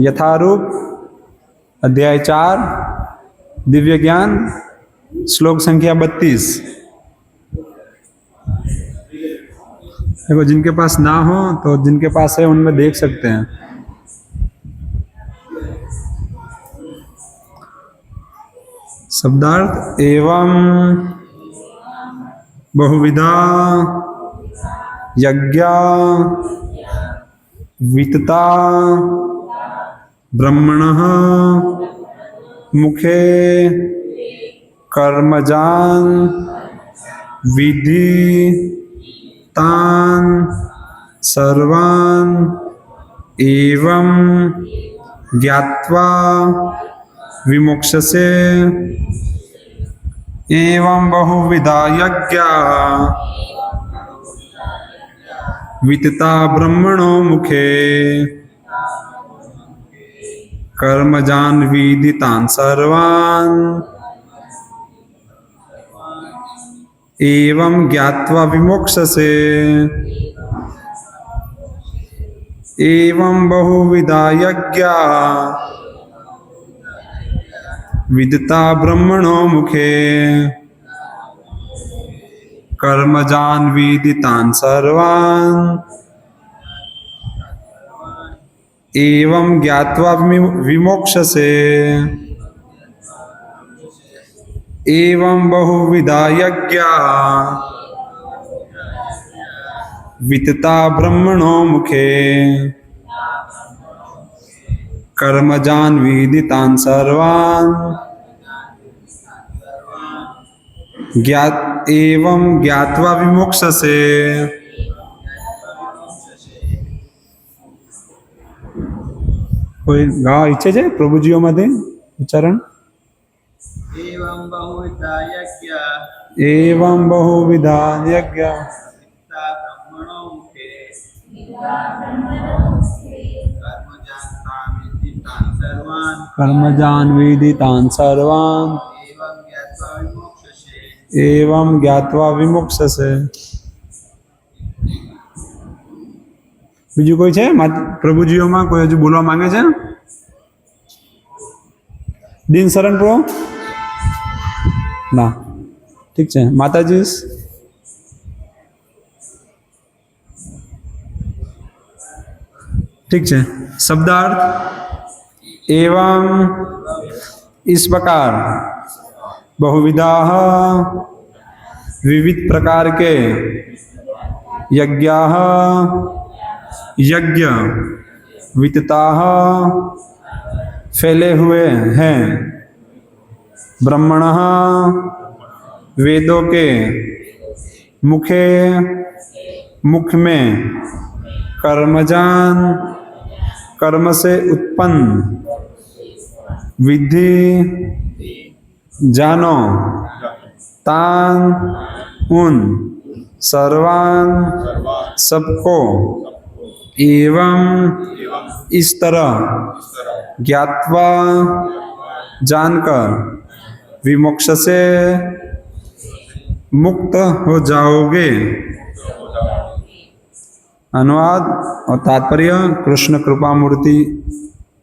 यथारूप अध्याय 4 दिव्य ज्ञान श्लोक संख्या 32। देखो, जिनके पास ना हो तो जिनके पास है उनमें देख सकते हैं। शब्दार्थ एवं बहुविधा यज्ञ वितता ब्रह्मणः मुखे कर्मजान विधि तान सर्वान एवं ज्ञात्वा विमुक्षसे। एवं बहुविधा यज्ञा वितता ब्रह्मणो मुखे कर्मजान विदितान सर्वान एवं ज्ञात्वा विमुक्षसे। एवं बहुविधा यज्ञा विदिता ब्रह्मणो मुखे कर्मजान विदितान सर्वान एवं ज्ञात्वा विमोक्षसे। एवं बहुविधा यज्ञा वितता ब्रह्मणो मुखे कर्मजान विदितान सर्वान एवं ज्ञात्वा विमुक्षसे। कोई गावा इच्छे छे प्रभुजीओ मध्ये उच्चारण? एवं बहुविधा यज्ञ एवं बहुविधा यज्ञ ब्रह्मणो मुखे कर्मजान विदितान सर्वान एवं ज्ञात्वा विमुक्षसे। બીજું કોઈ છે પ્રભુજીઓમાં? કોઈ હજુ બોલવા માંગે છે? દિન શરણ પ્રો ના, ઠીક છે માતાજી। ठीक है। शब्दार्थ एवं इस प्रकार बहुविधा विविध प्रकार के यज्ञ यज्ञ वितता फैले हुए हैं ब्रह्मण वेदों के मुखे मुख में कर्मजान कर्म से उत्पन्न विधि जानो तान उन सर्वान सबको एवं इस तरह ज्ञात्वा जानकर विमोक्ष से मुक्त हो जाओगे। अनुवाद और तात्पर्य। कृष्ण कृपा मूर्ति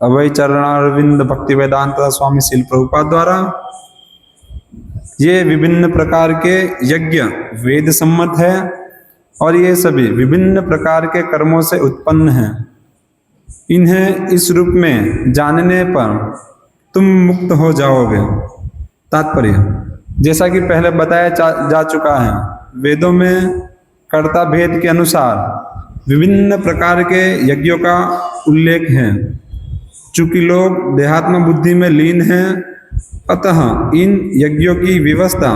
अभय चरणारविंद भक्ति वेदांत स्वामी श्रील प्रभुपाद द्वारा ये विभिन्न प्रकार के यज्ञ वेद सम्मत है और ये सभी विभिन्न प्रकार के कर्मों से उत्पन्न हैं। इन्हें इस रूप में जानने पर तुम मुक्त हो जाओगे। तात्पर्य, जैसा कि पहले बताया जा चुका है, वेदों में कर्ता भेद के अनुसार विभिन्न प्रकार के यज्ञों का उल्लेख है। चूंकि लोग देहात्म बुद्धि में लीन हैं, अतः इन यज्ञों की व्यवस्था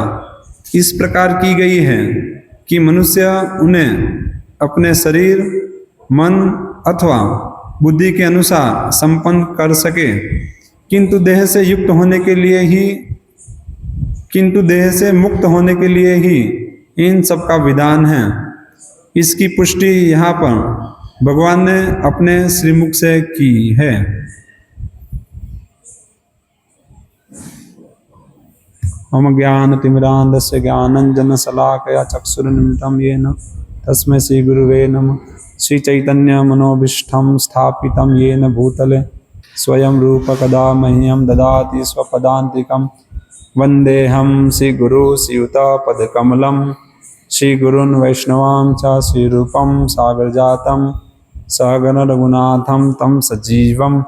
इस प्रकार की गई है कि मनुष्य उन्हें अपने शरीर मन अथवा बुद्धि के अनुसार संपन्न कर सके, किंतु देह से मुक्त होने के लिए ही इन सब का विधान है। इसकी पुष्टि यहाँ पर भगवान ने अपने श्रीमुख से की है। मम ज्ञानतिमिरान्धस्य ज्ञानञ्जनशलाकया चक्षुरुन्मिलितं येन तस्मै श्रीगुरुवे नमः। श्रीचैतन्यमनोभीष्टं स्थापितं येन भूतले स्वयं रूप कदा मह्यं ददाति स्वपदान्तिकं वन्देऽहं श्रीगुरु श्रीयुतपदकमलं श्रीगुरून् वैष्णवां च श्रीरूपं सागरजातं सहगण रघुनाथं तं सजीवं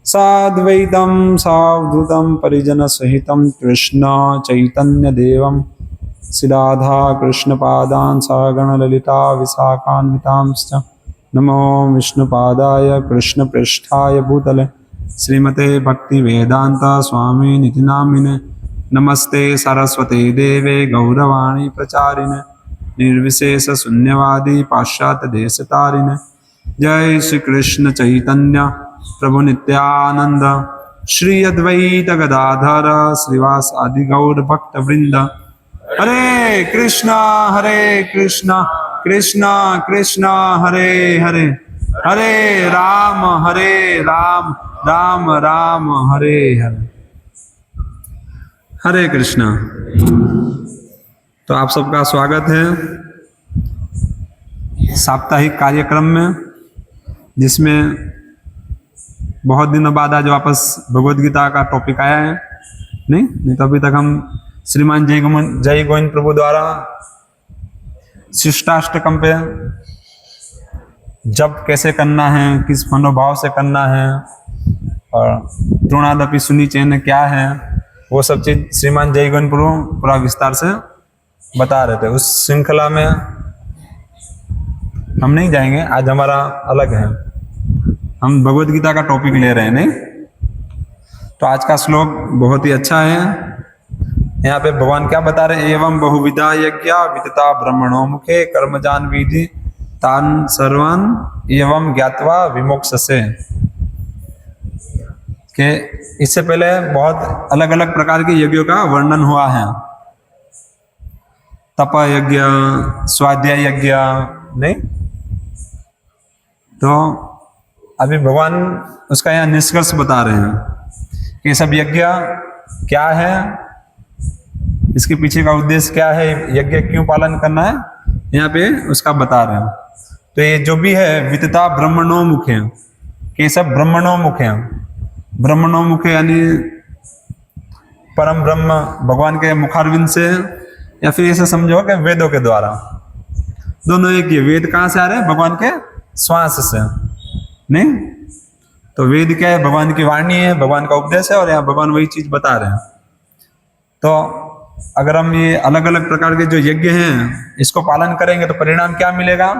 साद्वैतं सावधूतं परिजनसहितं कृष्ण चैतन्यदेवं श्रीराधा कृष्णपादान् सहगण ललिता विशाखान्वितांश्च नमो विष्णुपादाय कृष्णपृष्ठाय भूतले श्रीमते भक्तिवेदांत स्वामी निति नामिने नमस्ते सरस्वती देवे गौरवाणी प्रचारिणे निर्विशेष शून्यवादी पाश्चात्य देशतारिणे जय श्री कृष्ण चैतन्य प्रभु नित्यानंद श्री अद्वैत गदाधर श्रीवास आदि गौर भक्त वृंद हरे कृष्णा कृष्णा कृष्णा हरे हरे हरे राम राम राम हरे हरे। हरे कृष्णा। तो आप सबका स्वागत है साप्ताहिक कार्यक्रम में, जिसमें बहुत दिनों बाद आज वापस भगवद गीता का टॉपिक आया है। नहीं तो अभी तक हम श्रीमान जय गोविंद प्रभु द्वारा शिष्टाष्टकम पे जप कैसे करना है, किस मनोभाव से करना है, और तृणादपि सुनी चैन क्या है, वो सब चीज श्रीमान जय गोविंद प्रभु पूरा विस्तार से बता रहे थे। उस श्रृंखला में हम नहीं जाएंगे, आज हमारा अलग है, हम भगवद गीता का टॉपिक ले रहे हैं। नहीं तो आज का श्लोक बहुत ही अच्छा है। यहाँ पे भगवान क्या बता रहे हैं, एवं बहुविधा यज्ञ वितता ब्रह्मणो मुखे कर्मजान विधि तान सर्वान एवं ज्ञात्वा विमोक्षसे। के इससे पहले बहुत अलग अलग प्रकार के यज्ञों का वर्णन हुआ है, तप यज्ञ, स्वाध्याय यज्ञ। नहीं तो अभी भगवान उसका यहाँ निष्कर्ष बता रहे हैं कि सब यज्ञ क्या है, इसके पीछे का उद्देश्य क्या है, यज्ञ क्यों पालन करना है, यहाँ पे उसका बता रहे हैं। तो ये जो भी है वितता ब्रह्मणो मुखे, कि सब ब्रह्मणो मुखे, ब्रह्मणो मुखे यानी परम ब्रह्म भगवान के मुखारविंद से, या फिर ऐसे समझो कि वेदों के द्वारा। दोनों एक ही, वेद कहाँ से आ रहे हैं, भगवान के श्वास से। नहीं तो वेद क्या है, भगवान की वाणी है, भगवान का उपदेश है, और यहाँ भगवान वही चीज बता रहे हैं। तो अगर हम ये अलग अलग प्रकार के जो यज्ञ हैं इसको पालन करेंगे तो परिणाम क्या मिलेगा,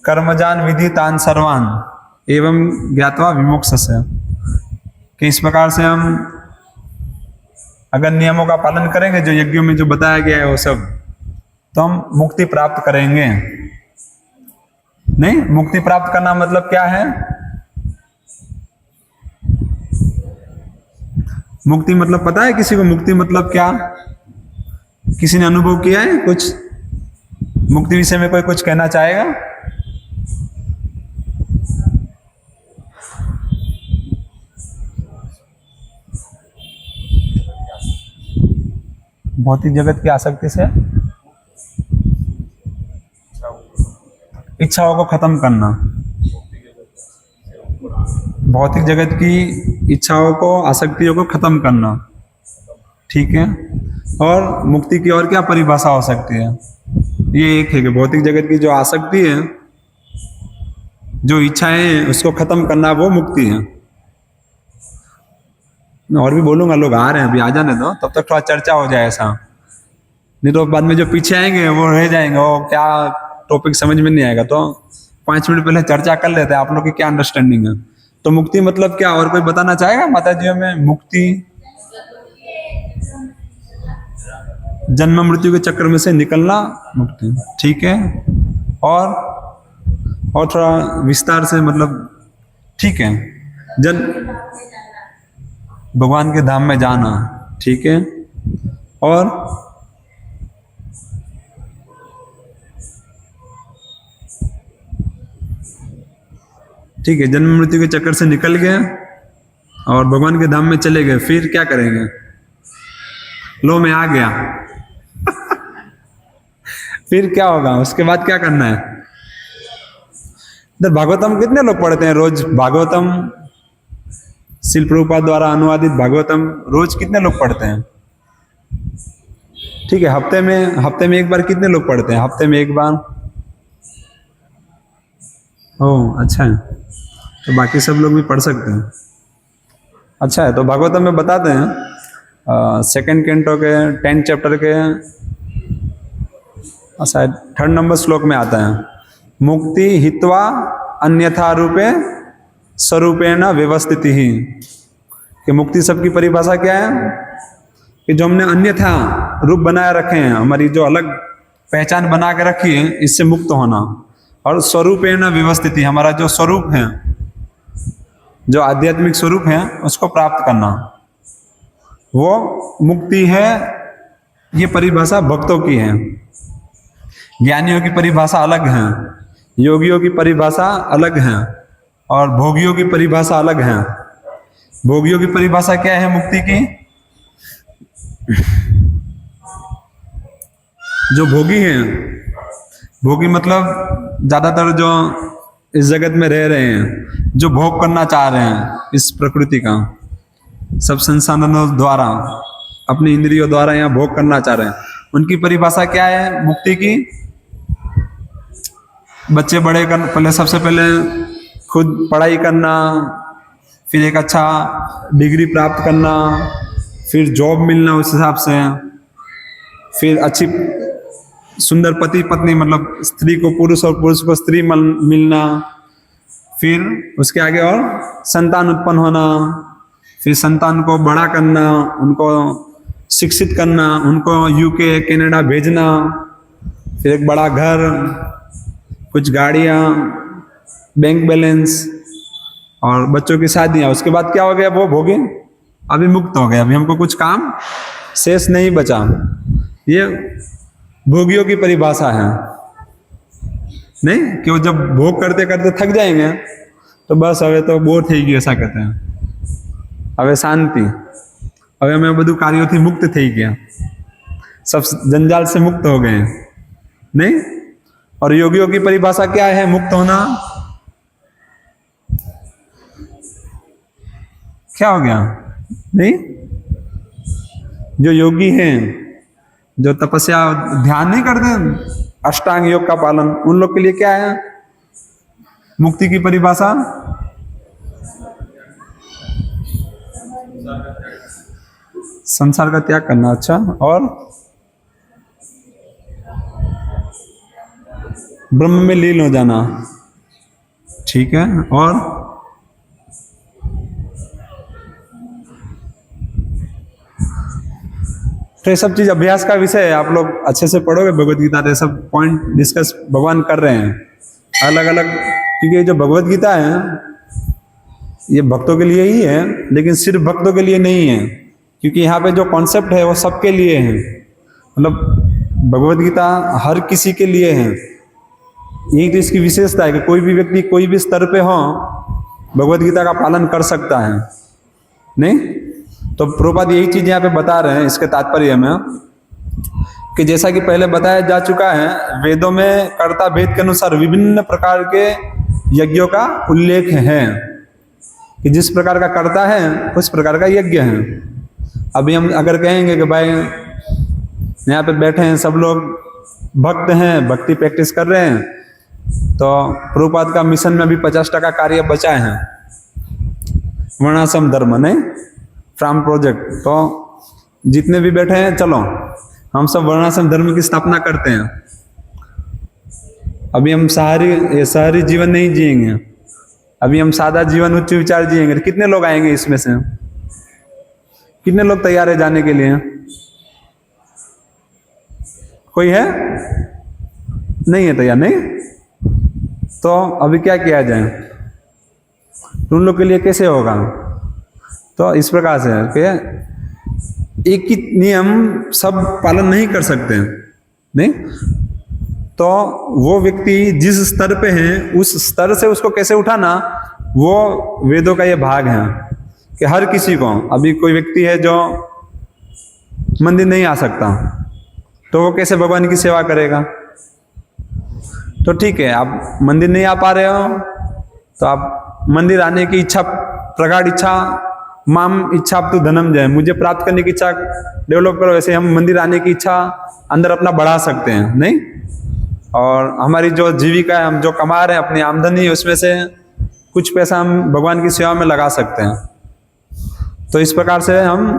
कर्मजान विधि तान सर्वान एवं ज्ञात्वा विमोक्षसे। कि इस प्रकार से हम अगर नियमों का पालन करेंगे जो यज्ञों में जो बताया गया है वो सब, तो हम मुक्ति प्राप्त करेंगे। नहीं मुक्ति प्राप्त करना मतलब क्या है, मुक्ति मतलब पता है किसी को, मुक्ति मतलब क्या, किसी ने अनुभव किया है कुछ, मुक्ति विषय में कोई कुछ कहना चाहेगा? भौतिक जगत की आसक्ति से इच्छाओं को खत्म करना, भौतिक जगत की इच्छाओं को, आसक्तियों को खत्म करना, ठीक है। और मुक्ति की और क्या परिभाषा हो सकती है, ये एक है कि भौतिक जगत की जो आसक्ति है, जो इच्छाएं हैं, उसको खत्म करना, वो मुक्ति है। मैं और भी बोलूंगा, लोग आ रहे हैं अभी, आ जाने दो, तब तक थोड़ा चर्चा हो जाए ऐसा, नहीं तो बाद में जो पीछे आएंगे वो रह जाएंगे, वो क्या टॉपिक समझ में नहीं आएगा। तो 5 मिनट पहले चर्चा कर लेते हैं, आप लोग की क्या अंडरस्टैंडिंग है। तो मुक्ति मतलब क्या, और कोई बताना चाहेगा माता जी में? मुक्ति जन्म मृत्यु के चक्र में से निकलना, मुक्ति, ठीक है। और थोड़ा विस्तार से मतलब, ठीक है, भगवान के धाम में जाना, ठीक है। और ठीक है, जन्म मृत्यु के चक्कर से निकल गए और भगवान के धाम में चले गए, फिर क्या करेंगे? लो मैं आ गया फिर क्या होगा, उसके बाद क्या करना है? इधर भागवतम कितने लोग पढ़ते हैं रोज? भागवतम श्रील प्रभुपाद द्वारा अनुवादित भागवतम रोज कितने लोग पढ़ते हैं? ठीक है, हफ्ते में एक बार कितने लोग पढ़ते हैं? हफ्ते में एक बार। ओह अच्छा है, तो बाकी सब लोग भी पढ़ सकते हैं। अच्छा है, तो भागवतम में बताते हैं सेकंड कैंटो के 10 चैप्टर के शायद 3rd नंबर श्लोक में आता है, मुक्ति हित्वा अन्यथा रूपे स्वरूपेण व्यवस्थित ही। कि मुक्ति सबकी परिभाषा क्या है? कि जो हमने अन्यथा रूप बनाए रखे हैं, हमारी जो अलग पहचान बना के रखी है, इससे मुक्त होना। और स्वरूपेण व्यवस्थित, हमारा जो स्वरूप है, जो आध्यात्मिक स्वरूप है, उसको प्राप्त करना, वो मुक्ति है। ये परिभाषा भक्तों की है। ज्ञानियों की परिभाषा अलग है, योगियों की परिभाषा अलग है, और भोगियों की परिभाषा अलग है। भोगियों की परिभाषा क्या है मुक्ति की? जो भोगी हैं, भोगी मतलब ज्यादातर जो इस जगत में रह रहे हैं, जो भोग करना चाह रहे हैं इस प्रकृति का, सब संसाधनों द्वारा, अपनी इंद्रियों द्वारा यहाँ भोग करना चाह रहे हैं, उनकी परिभाषा क्या है मुक्ति की? बच्चे बड़े कर, पहले सबसे पहले खुद पढ़ाई करना, फिर एक अच्छा डिग्री प्राप्त करना, फिर जॉब मिलना उस हिसाब से, फिर अच्छी सुंदर पति पत्नी, मतलब स्त्री को पुरुष और पुरुष को स्त्री मिलना, फिर उसके आगे और संतान उत्पन्न होना, फिर संतान को बड़ा करना, उनको शिक्षित करना, उनको यूके कनाडा भेजना, फिर एक बड़ा घर, कुछ गाड़ियाँ, बैंक बैलेंस और बच्चों की शादियाँ। उसके बाद क्या हो गया? वो भोगे, अभी मुक्त हो गए, अभी हमको कुछ काम शेष नहीं बचा। ये भोगियों की परिभाषा है। नहीं कि वो जब भोग करते करते थक जाएंगे तो बस હવે तो बोर થઈ ગયું, ऐसा कहते हैं, હવે शांति, હવે અમે બધું કાર્યોથી મુક્ત થઈ ગયા, सब जंजाल से मुक्त हो गए। नहीं, और योगियों की परिभाषा क्या है मुक्त होना? क्या हो गया? नहीं, जो योगी हैं, जो तपस्या ध्यान नहीं करते, अष्टांग योग का पालन, उन लोग के लिए क्या है मुक्ति की परिभाषा? संसार का त्याग करना। अच्छा, और ब्रह्म में लीन हो जाना। ठीक है, और तो ये सब चीज अभ्यास का विषय है। आप लोग अच्छे से पढ़ोगे भगवत गीता, तो ये सब पॉइंट डिस्कस भगवान कर रहे हैं अलग अलग, क्योंकि जो भगवत गीता है ये भक्तों के लिए ही है, लेकिन सिर्फ भक्तों के लिए नहीं है, क्योंकि यहाँ पे जो कॉन्सेप्ट है वो सबके लिए है। मतलब भगवत गीता हर किसी के लिए है। यही तो इसकी विशेषता है कि कोई भी व्यक्ति कोई भी स्तर पे हो, भगवत गीता का पालन कर सकता है। नहीं, तो प्रभुपाद यही चीज यहाँ पे बता रहे हैं इसके तात्पर्य में, कि जैसा कि पहले बताया जा चुका है, वेदों में कर्ता भेद के अनुसार विभिन्न प्रकार के यज्ञों का उल्लेख है, कि जिस प्रकार का कर्ता है उस प्रकार का यज्ञ है। अभी हम अगर कहेंगे कि भाई यहाँ पे बैठे हैं सब लोग भक्त हैं, भक्ति प्रैक्टिस कर रहे हैं, तो प्रभुपाद का मिशन में भी 50% कार्य बचा है, वर्णाश्रम धर्म, नहीं फ्राम प्रोजेक्ट। तो जितने भी बैठे हैं, चलो हम सब वर्णाश्रम धर्म की स्थापना करते हैं। अभी हम शहरी जीवन नहीं जिएंगे, अभी हम सादा जीवन उच्च विचार जिएंगे। कितने लोग आएंगे इसमें से? कितने लोग तैयार है जाने के लिए? कोई है? नहीं है तैयार? नहीं, तो अभी क्या किया जाए? उन लोग के लिए कैसे होगा? तो इस प्रकार से कि एक ही नियम सब पालन नहीं कर सकते, नहीं, तो वो व्यक्ति जिस स्तर पे है उस स्तर से उसको कैसे उठाना, वो वेदों का ये भाग है। कि हर किसी को, अभी कोई व्यक्ति है जो मंदिर नहीं आ सकता, तो वो कैसे भगवान की सेवा करेगा? तो ठीक है, आप मंदिर नहीं आ पा रहे हो तो आप मंदिर आने की इच्छा, प्रगाढ़ इच्छा, माम इच्छा तो धनंजय, मुझे प्राप्त करने की इच्छा डेवलप करो। वैसे हम मंदिर आने की इच्छा अंदर अपना बढ़ा सकते हैं, नहीं? और हमारी जो जीविका है, हम जो कमा रहे हैं, अपनी आमदनी है, उसमें से कुछ पैसा हम भगवान की सेवा में लगा सकते हैं। तो इस प्रकार से हम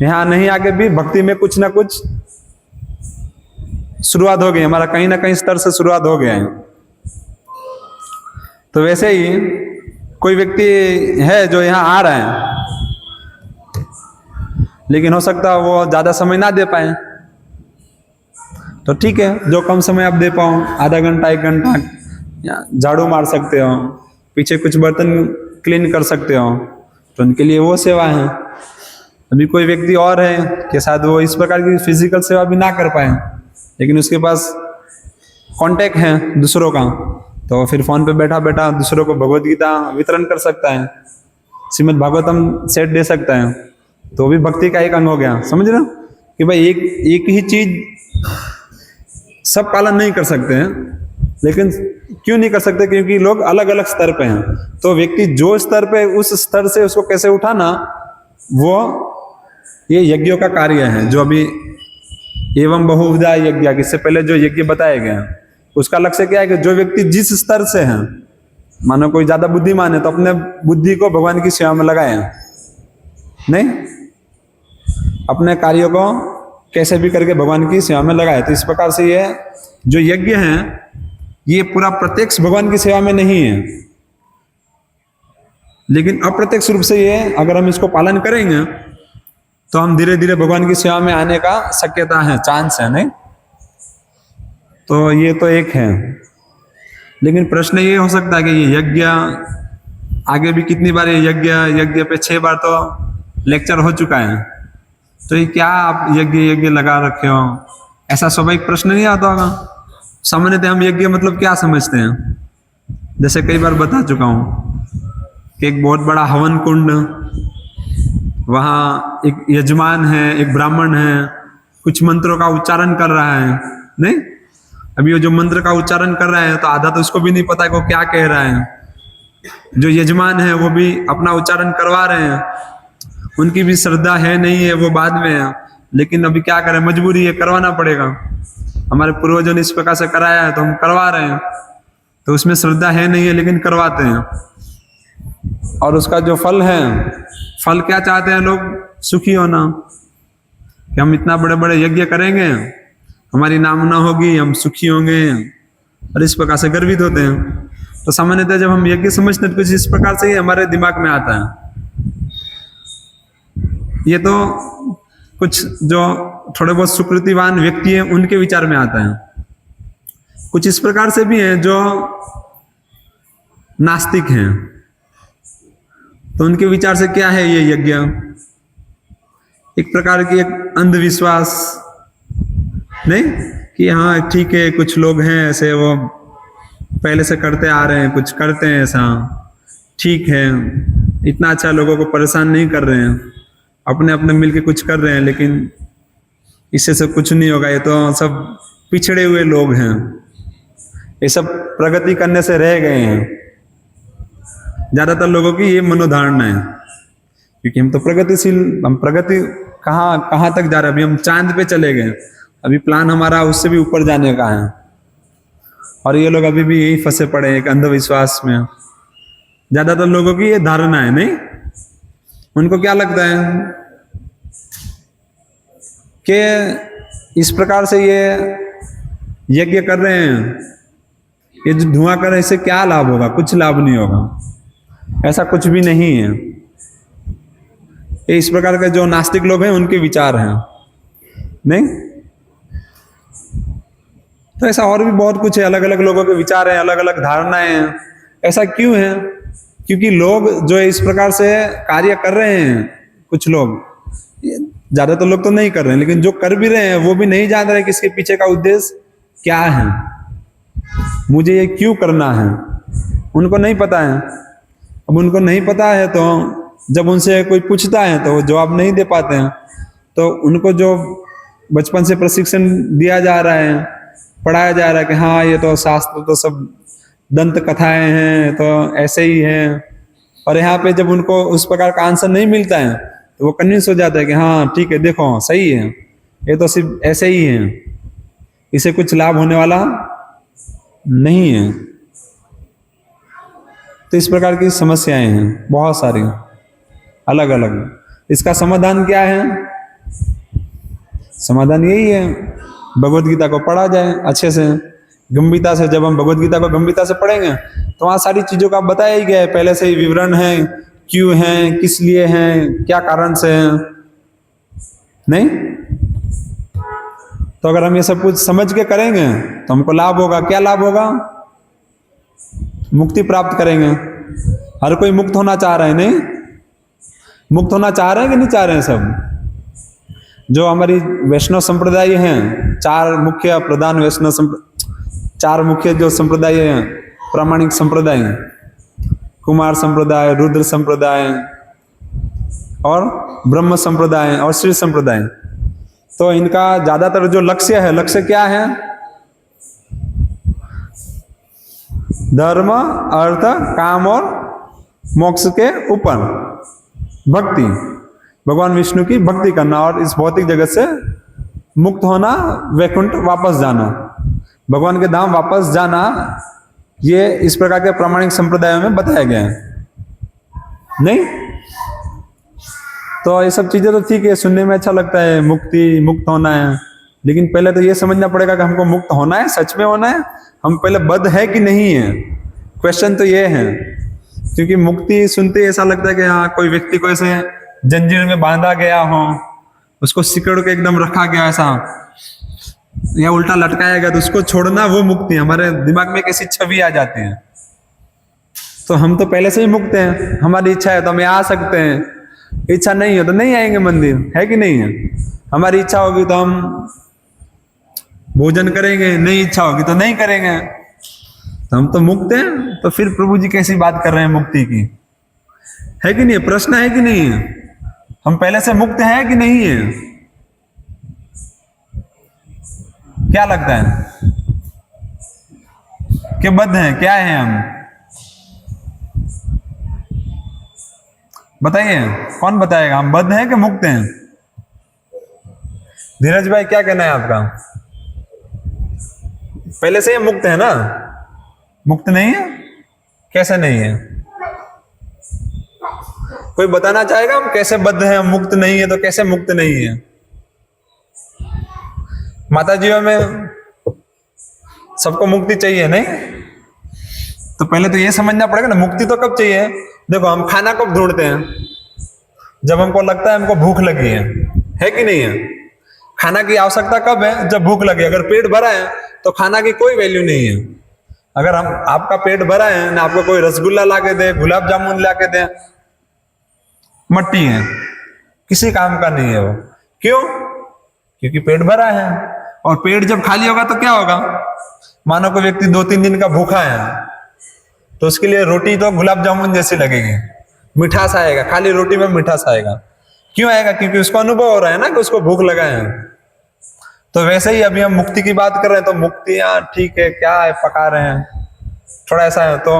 यहाँ नहीं आके भी भक्ति में कुछ ना कुछ शुरुआत हो गई, हमारा कहीं ना कहीं स्तर से शुरुआत हो गया है। तो वैसे ही कोई व्यक्ति है जो यहाँ आ रहा है, लेकिन हो सकता है वो ज्यादा समय ना दे पाए, तो ठीक है, जो कम समय आप दे पाओ, आधा घंटा 1 घंटा झाड़ू मार सकते हो, पीछे कुछ बर्तन क्लीन कर सकते हो, तो उनके लिए वो सेवा है। अभी कोई व्यक्ति और है कि शायद वो इस प्रकार की फिजिकल सेवा भी ना कर पाए, लेकिन उसके पास कांटेक्ट है दूसरों का, तो फिर फोन पे बैठा बैठा दूसरों को भगवत गीता वितरण कर सकता है, श्रीमद् भागवतम सेट दे सकता है, तो भी भक्ति का एक अंग हो गया। समझ रहे हो कि भाई एक ही चीज सब पालन नहीं कर सकते हैं, लेकिन क्यों नहीं कर सकते? क्योंकि लोग अलग अलग स्तर पे हैं। तो व्यक्ति जो स्तर पे, उस स्तर से उसको कैसे उठाना, वो ये यज्ञों का कार्य है। जो अभी एवं बहुविधा यज्ञ, इससे पहले जो यज्ञ बताए गए हैं, उसका लक्ष्य क्या है कि जो व्यक्ति जिस स्तर से है, मानो कोई ज्यादा बुद्धिमान है तो अपने बुद्धि को भगवान की सेवा में लगाए, नहीं अपने कार्यों को कैसे भी करके भगवान की सेवा में लगाए। तो इस प्रकार से ये जो यज्ञ है, ये पूरा प्रत्यक्ष भगवान की सेवा में नहीं है, लेकिन अप्रत्यक्ष रूप से ये अगर हम इसको पालन करेंगे तो हम धीरे धीरे भगवान की सेवा में आने का शक्यता है, चांस है, नहीं? तो ये तो एक है, लेकिन प्रश्न ये हो सकता है कि ये यज्ञ आगे भी कितनी बार, ये यज्ञ पे 6 बार तो लेक्चर हो चुका है, तो ये क्या आप यज्ञ लगा रखे हो? ऐसा स्वाभाविक प्रश्न नहीं आता होगा। सामान्यतः हम यज्ञ मतलब क्या समझते हैं? जैसे कई बार बता चुका हूं कि एक बहुत बड़ा हवन कुंड, वहाँ एक यजमान है, एक ब्राह्मण है, कुछ मंत्रों का उच्चारण कर रहा है, नहीं? अभी वो जो मंत्र का उच्चारण कर रहा है तो आधा तो उसको भी नहीं पता है वो क्या कह रहा है। जो यजमान है वो भी अपना उच्चारण करवा रहे हैं, उनकी भी श्रद्धा है नहीं है वो बाद में है, लेकिन अभी क्या करें, मजबूरी है, करवाना पड़ेगा। हमारे पूर्वजों ने इस प्रकार से कराया है तो हम करवा रहे हैं, तो उसमें श्रद्धा है नहीं है लेकिन करवाते हैं। और उसका जो फल है, फल क्या चाहते हैं लोग? सुखी होना, कि हम इतना बड़े बड़े यज्ञ करेंगे, हमारी नामना होगी, हम सुखी होंगे, और इस प्रकार से गर्वित होते हैं। तो सामान्यतः जब हम यज्ञ समझते हैं तो कुछ इस प्रकार से ही हमारे दिमाग में आता है। ये तो कुछ जो थोड़े बहुत सुकृतिवान व्यक्ति हैं उनके विचार में आता है। कुछ इस प्रकार से भी हैं जो नास्तिक हैं, तो उनके विचार से क्या है ये यज्ञ? एक प्रकार की एक अंधविश्वास, नहीं कि हाँ ठीक है, कुछ लोग हैं ऐसे, वो पहले से करते आ रहे हैं, कुछ करते हैं ऐसा, ठीक है, इतना अच्छा लोगों को परेशान नहीं कर रहे हैं, अपने अपने मिलके कुछ कर रहे हैं, लेकिन इससे सब कुछ नहीं होगा, ये तो सब पिछड़े हुए लोग हैं, ये सब प्रगति करने से रह गए हैं। ज्यादातर लोगों की ये मनोधारणा है, क्योंकि हम तो प्रगतिशील, हम प्रगति कहाँ तक जा रहे हैं? अभी हम चांद पे चले गए, अभी प्लान हमारा उससे भी ऊपर जाने का है, और ये लोग अभी भी यही फंसे पड़े हैं एक अंधविश्वास में। ज्यादातर लोगों की ये धारणा है, नहीं? उनको क्या लगता है कि इस प्रकार से ये यज्ञ कर रहे हैं, ये जो धुआं कर रहे हैं, इससे क्या लाभ होगा? कुछ लाभ नहीं होगा, ऐसा कुछ भी नहीं है। ये इस प्रकार के जो नास्तिक लोग हैं उनके विचार हैं, नहीं? तो ऐसा और भी बहुत कुछ है, अलग अलग लोगों के विचार हैं, अलग अलग धारणाएं हैं। ऐसा क्यों है? क्योंकि लोग जो इस प्रकार से कार्य कर रहे हैं, कुछ लोग, ज्यादातर लोग तो नहीं कर रहे हैं, लेकिन जो कर भी रहे हैं वो भी नहीं जान रहे कि इसके पीछे का उद्देश्य क्या है, मुझे ये क्यों करना है, उनको नहीं पता है। अब उनको नहीं पता है तो जब उनसे कोई पूछता है तो वो जवाब नहीं दे पाते हैं। तो उनको जो बचपन से प्रशिक्षण दिया जा रहा है पढ़ाया जा रहा है कि हाँ ये तो शास्त्र तो सब दंत कथाएं हैं, तो ऐसे ही हैं। और यहाँ पे जब उनको उस प्रकार का आंसर नहीं मिलता है तो वो कन्विंस हो जाता है कि हाँ ठीक है, देखो सही है, ये तो सिर्फ ऐसे ही है, इसे कुछ लाभ होने वाला नहीं है। तो इस प्रकार की समस्याएं हैं बहुत सारी अलग अलग। इसका समाधान क्या है? समाधान यही है, भगवत गीता को पढ़ा जाए अच्छे से, गंभीरता से। जब हम भगवत गीता को गंभीरता से पढ़ेंगे तो वहां सारी चीजों का बताया ही गया है, पहले से ही विवरण है, क्यों है, किस लिए हैं, क्या कारण से हैं। नहीं तो अगर हम ये सब कुछ समझ के करेंगे तो हमको लाभ होगा। क्या लाभ होगा? मुक्ति प्राप्त करेंगे। हर कोई मुक्त होना चाह रहा है, नहीं? मुक्त होना चाह रहे हैं कि नहीं चाह रहे हैं सब? जो हमारी वैष्णव संप्रदाय हैं, चार मुख्य प्रधान वैष्णव चार मुख्य जो संप्रदाय हैं, प्रामाणिक संप्रदाय, कुमार संप्रदाय, रुद्र संप्रदाय और ब्रह्म संप्रदाय और श्री संप्रदाय, तो इनका ज्यादातर जो लक्ष्य है, लक्ष्य क्या है? धर्म, अर्थ, काम और मोक्ष के ऊपर भक्ति, भगवान विष्णु की भक्ति करना और इस भौतिक जगत से मुक्त होना, वैकुंठ वापस जाना, भगवान के धाम वापस जाना। ये इस प्रकार के प्रामाणिक संप्रदायों में बताया गया है। नहीं तो ये सब चीजें तो ठीक है, सुनने में अच्छा लगता है, मुक्ति, मुक्त होना है, लेकिन पहले तो ये समझना पड़ेगा कि हमको मुक्त होना है, सच में होना है, हम पहले बद्ध है कि नहीं है। क्वेश्चन तो ये है, क्योंकि मुक्ति सुनते ऐसा लगता है कि हाँ कोई व्यक्ति को ऐसे जंजीर में बांधा गया हो, उसको सिकड़ के एकदम रखा गया ऐसा, या उल्टा लटकाया गया तो उसको छोड़ना वो मुक्ति। हमारे दिमाग में कैसी छवि आ जाती है। तो हम तो पहले से ही मुक्त हैं, हमारी इच्छा है तो हम आ सकते हैं, इच्छा नहीं है तो नहीं आएंगे मंदिर, है कि नहीं है? हमारी इच्छा होगी तो हम भोजन करेंगे, नहीं इच्छा होगी तो नहीं करेंगे। तो हम तो मुक्त हैं, तो फिर प्रभु जी कैसी बात कर रहे हैं मुक्ति की? है कि नहीं? प्रश्न है कि नहीं है? हम पहले से मुक्त हैं कि नहीं है? क्या लगता है कि बद्ध हैं? क्या है हम? बताइए, कौन बताएगा हम बद्ध हैं कि मुक्त हैं? धीरज भाई क्या कहना है आपका? पहले से ही मुक्त है ना? मुक्त नहीं है? कैसे नहीं है? कोई बताना चाहेगा हम कैसे बद्ध हैं? हम मुक्त नहीं है तो कैसे मुक्त नहीं है? माता जीओ में सबको मुक्ति चाहिए, नहीं? तो पहले तो ये समझना पड़ेगा ना, मुक्ति तो कब चाहिए? देखो हम खाना कब ढूंढते हैं? जब हमको लगता है हमको भूख लगी है कि नहीं है? खाना की आवश्यकता कब है? जब भूख लगी। अगर पेट भरा है तो खाना की कोई वैल्यू नहीं है। अगर हम आपका पेट भरा है ना, आपको कोई रसगुल्ला ला के दे, गुलाब जामुन ला के दे, मट्टी है, किसी काम का नहीं है वो। क्यों? क्योंकि पेट भरा है। और पेट जब खाली होगा तो क्या होगा? मानो कोई व्यक्ति 2-3 दिन का भूखा है तो उसके लिए रोटी तो गुलाब जामुन जैसी लगेगी, मिठास आएगा, खाली रोटी में मिठास आएगा। क्यों आएगा? क्योंकि उसको अनुभव हो रहा है ना कि उसको भूख लगा है। तो वैसे ही अभी हम मुक्ति की बात कर रहे हैं, तो मुक्ति ठीक है, क्या है, पका रहे हैं, थोड़ा ऐसा है तो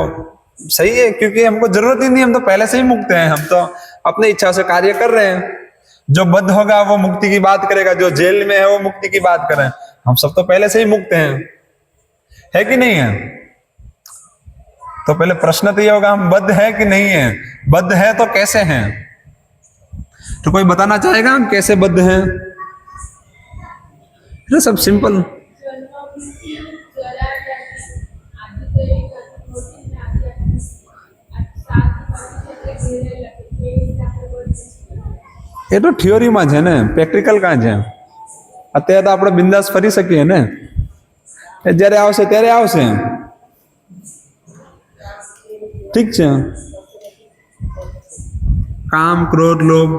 सही है, क्योंकि हमको जरूरत ही नहीं, हम तो पहले से ही मुक्त हैं, हम तो अपनी इच्छा से कार्य कर रहे हैं। जो बद्ध होगा वो मुक्ति की बात करेगा, जो जेल में है वो मुक्ति की बात कर रहे हैं। हम सब तो पहले से ही मुक्त हैं, है कि नहीं है? तो पहले प्रश्न तो ये होगा हम बद्ध है कि नहीं है? बद्ध है तो कैसे हैं? तो कोई बताना चाहेगा हम कैसे बद्ध हैं? ये सब सिंपल। એ તો થિયોરીમાં છે ને, પ્રેક્ટિકલ કાં છે? અત્યારે તો આપણે બિંદાસ ફરી શકીએ ને, જ્યારે આવશે ત્યારે આવશે, ઠીક છે? કામ, ક્રોધ, લોભ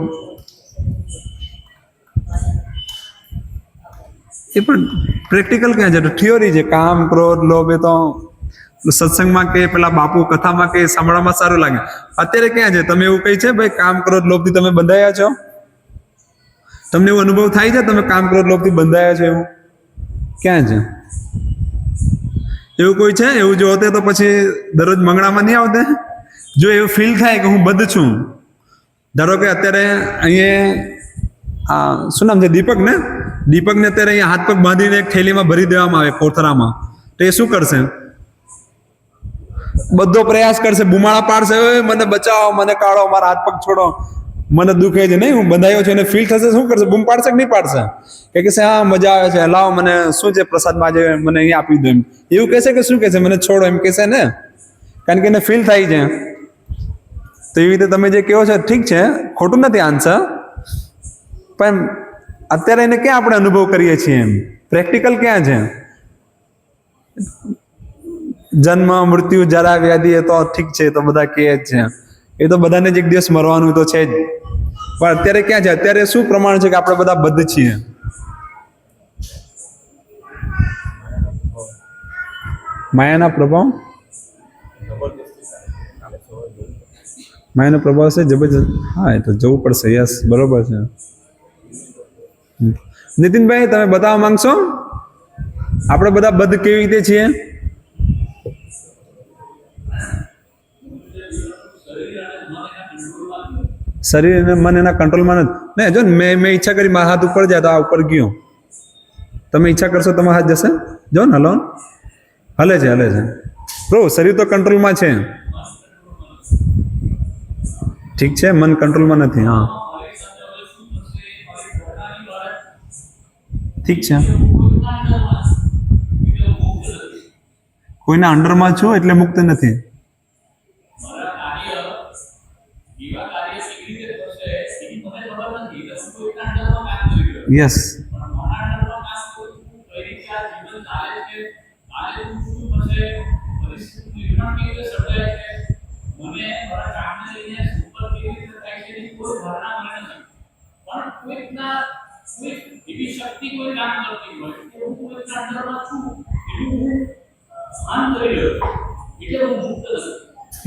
એ પણ પ્રેક્ટિકલ ક્યાં છે? થિયોરી છે. કામ, ક્રોધ, લોભ એ તો સત્સંગમાં કે પેલા બાપુ કથામાં કે સાંભળવામાં સારું લાગે. અત્યારે ક્યાં છે? તમે એવું કહી છે ભાઈ કામ, ક્રોધ, લોભથી તમે બંધાયા છો? તમને એવો અનુભવ થાય છે તમે કામ, ક્રોધ, લોભથી બંધાયા છો? એવું ક્યાં છે? એવું કોઈ છે? એવું જો હોતે તો પછી દરરોજ મંગળામાં નહીં આવતે? જો એવું ફીલ થાય કે હું બદ્ધ છું, ધારો કે અત્યારે અહીંયા શું નામ છે, દીપકને અત્યારે અહીંયા હાથ પગ બાંધીને એક થેલીમાં ભરી દેવામાં આવે કોથરામાં, તો એ શું કરશે? બધો પ્રયાસ કરશે, બુમાળા પાડશે, "ઓય મને બચાવો, મને કાઢો, મારા હાથ પગ છોડો, મને દુખે છે, નહીં હું બંધાયો છું." એને ફીલ થશે, શું કરશે? બૂમ પાડશે કે નહીં પાડશે? કે કહેશે, "હા મજા આવે છે, લાવો મને શું છે પ્રસાદમાં આજે મને અહીંયા આપી દો." એમ એવું કહેશે કે શું કહેશે? મને છોડો એમ કહેશે ને, કારણ કે એને ફીલ થાય છે. તો એવી રીતે તમે જે કહો છો ઠીક છે, ખોટું નથી આન્સર, પણ અત્યારે એને ક્યાં આપણે અનુભવ કરીએ છીએ? એમ પ્રેક્ટિકલ ક્યાં છે? જન્મ, મૃત્યુ, જરા, વ્યાધિ એ તો ઠીક છે, તો બધા કહે જ છે, એ તો બધાને જ એક દિવસ મરવાનું તો છે જ, પણ અત્યારે ક્યાં છે? અત્યારે શું પ્રમાણ છે કે આપણે બધા બદ્ધ છીએ? માયાના પ્રભાવ, માયાનો પ્રભાવ છે જબરજસ્ત. હા, એ તો જવું પડશે. યસ, બરોબર છે. નીતિનભાઈ, તમે બતાવવા માંગશો આપણે બધા બદ્ધ કેવી રીતે છીએ? શરીર અને મન એના કંટ્રોલમાં નથી. જો મેં ઈચ્છા કરી, મારા હાથ ઉપર જાય તો આ ઉપર ગયો. તમે ઈચ્છા કરશો તમારા હાથ જશે? જો ને, હલો, હલે છે, હલે છે. પ્રો શરીર તો કંટ્રોલમાં છે, ઠીક છે, મન કંટ્રોલમાં નથી. હા, ઠીક છે. કોઈના અંડરમાં છું એટલે મુક્ત નથી. યસ,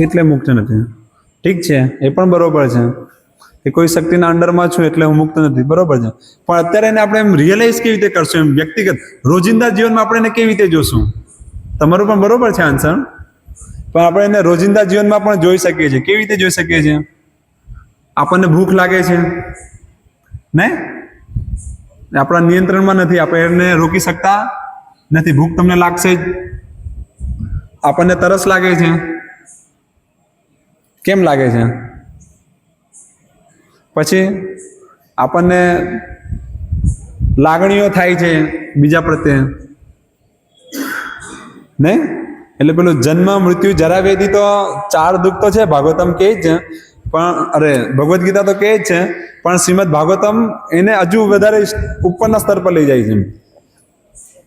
એટલે મુક્ત નથી. ઠીક છે, એ પણ બરોબર છે કે કોઈ શક્તિના અંડરમાં છું એટલે હું મુક્ત નથી, બરોબર છે. પણ અત્યારે એને આપણે એમ રિયલાઇઝ કેવી રીતે કરશું? એમ વ્યક્તિગત રોજિંદા જીવનમાં આપણે એને કેવી રીતે જોશું? તમારું પણ બરોબર છે આન્સર, પણ આપણે એને રોજિંદા જીવનમાં પણ જોઈ શકીએ છીએ. કેવી રીતે જોઈ શકીએ છીએ? આપણને ભૂખ લાગે છે ને, આપણા નિયંત્રણમાં નથી, આપણે એને રોકી શકતા નથી. ભૂખ તમને લાગશે જ. આપણને તરસ લાગે છે, કેમ લાગે છે? પછી આપણને લાગણીઓ થાય છે બીજા પ્રત્યે, નહીં? એટલે પેલું જન્મ, મૃત્યુ, જરા, વ્યાધિ તો 4 દુઃખ તો છે, ભાગવતમ કહે જ છે, પણ ભગવદ્ ગીતા તો કહે જ છે, પણ શ્રીમદ ભાગવતમ એને હજુ વધારે ઉપરના સ્તર પર લઈ જાય છે,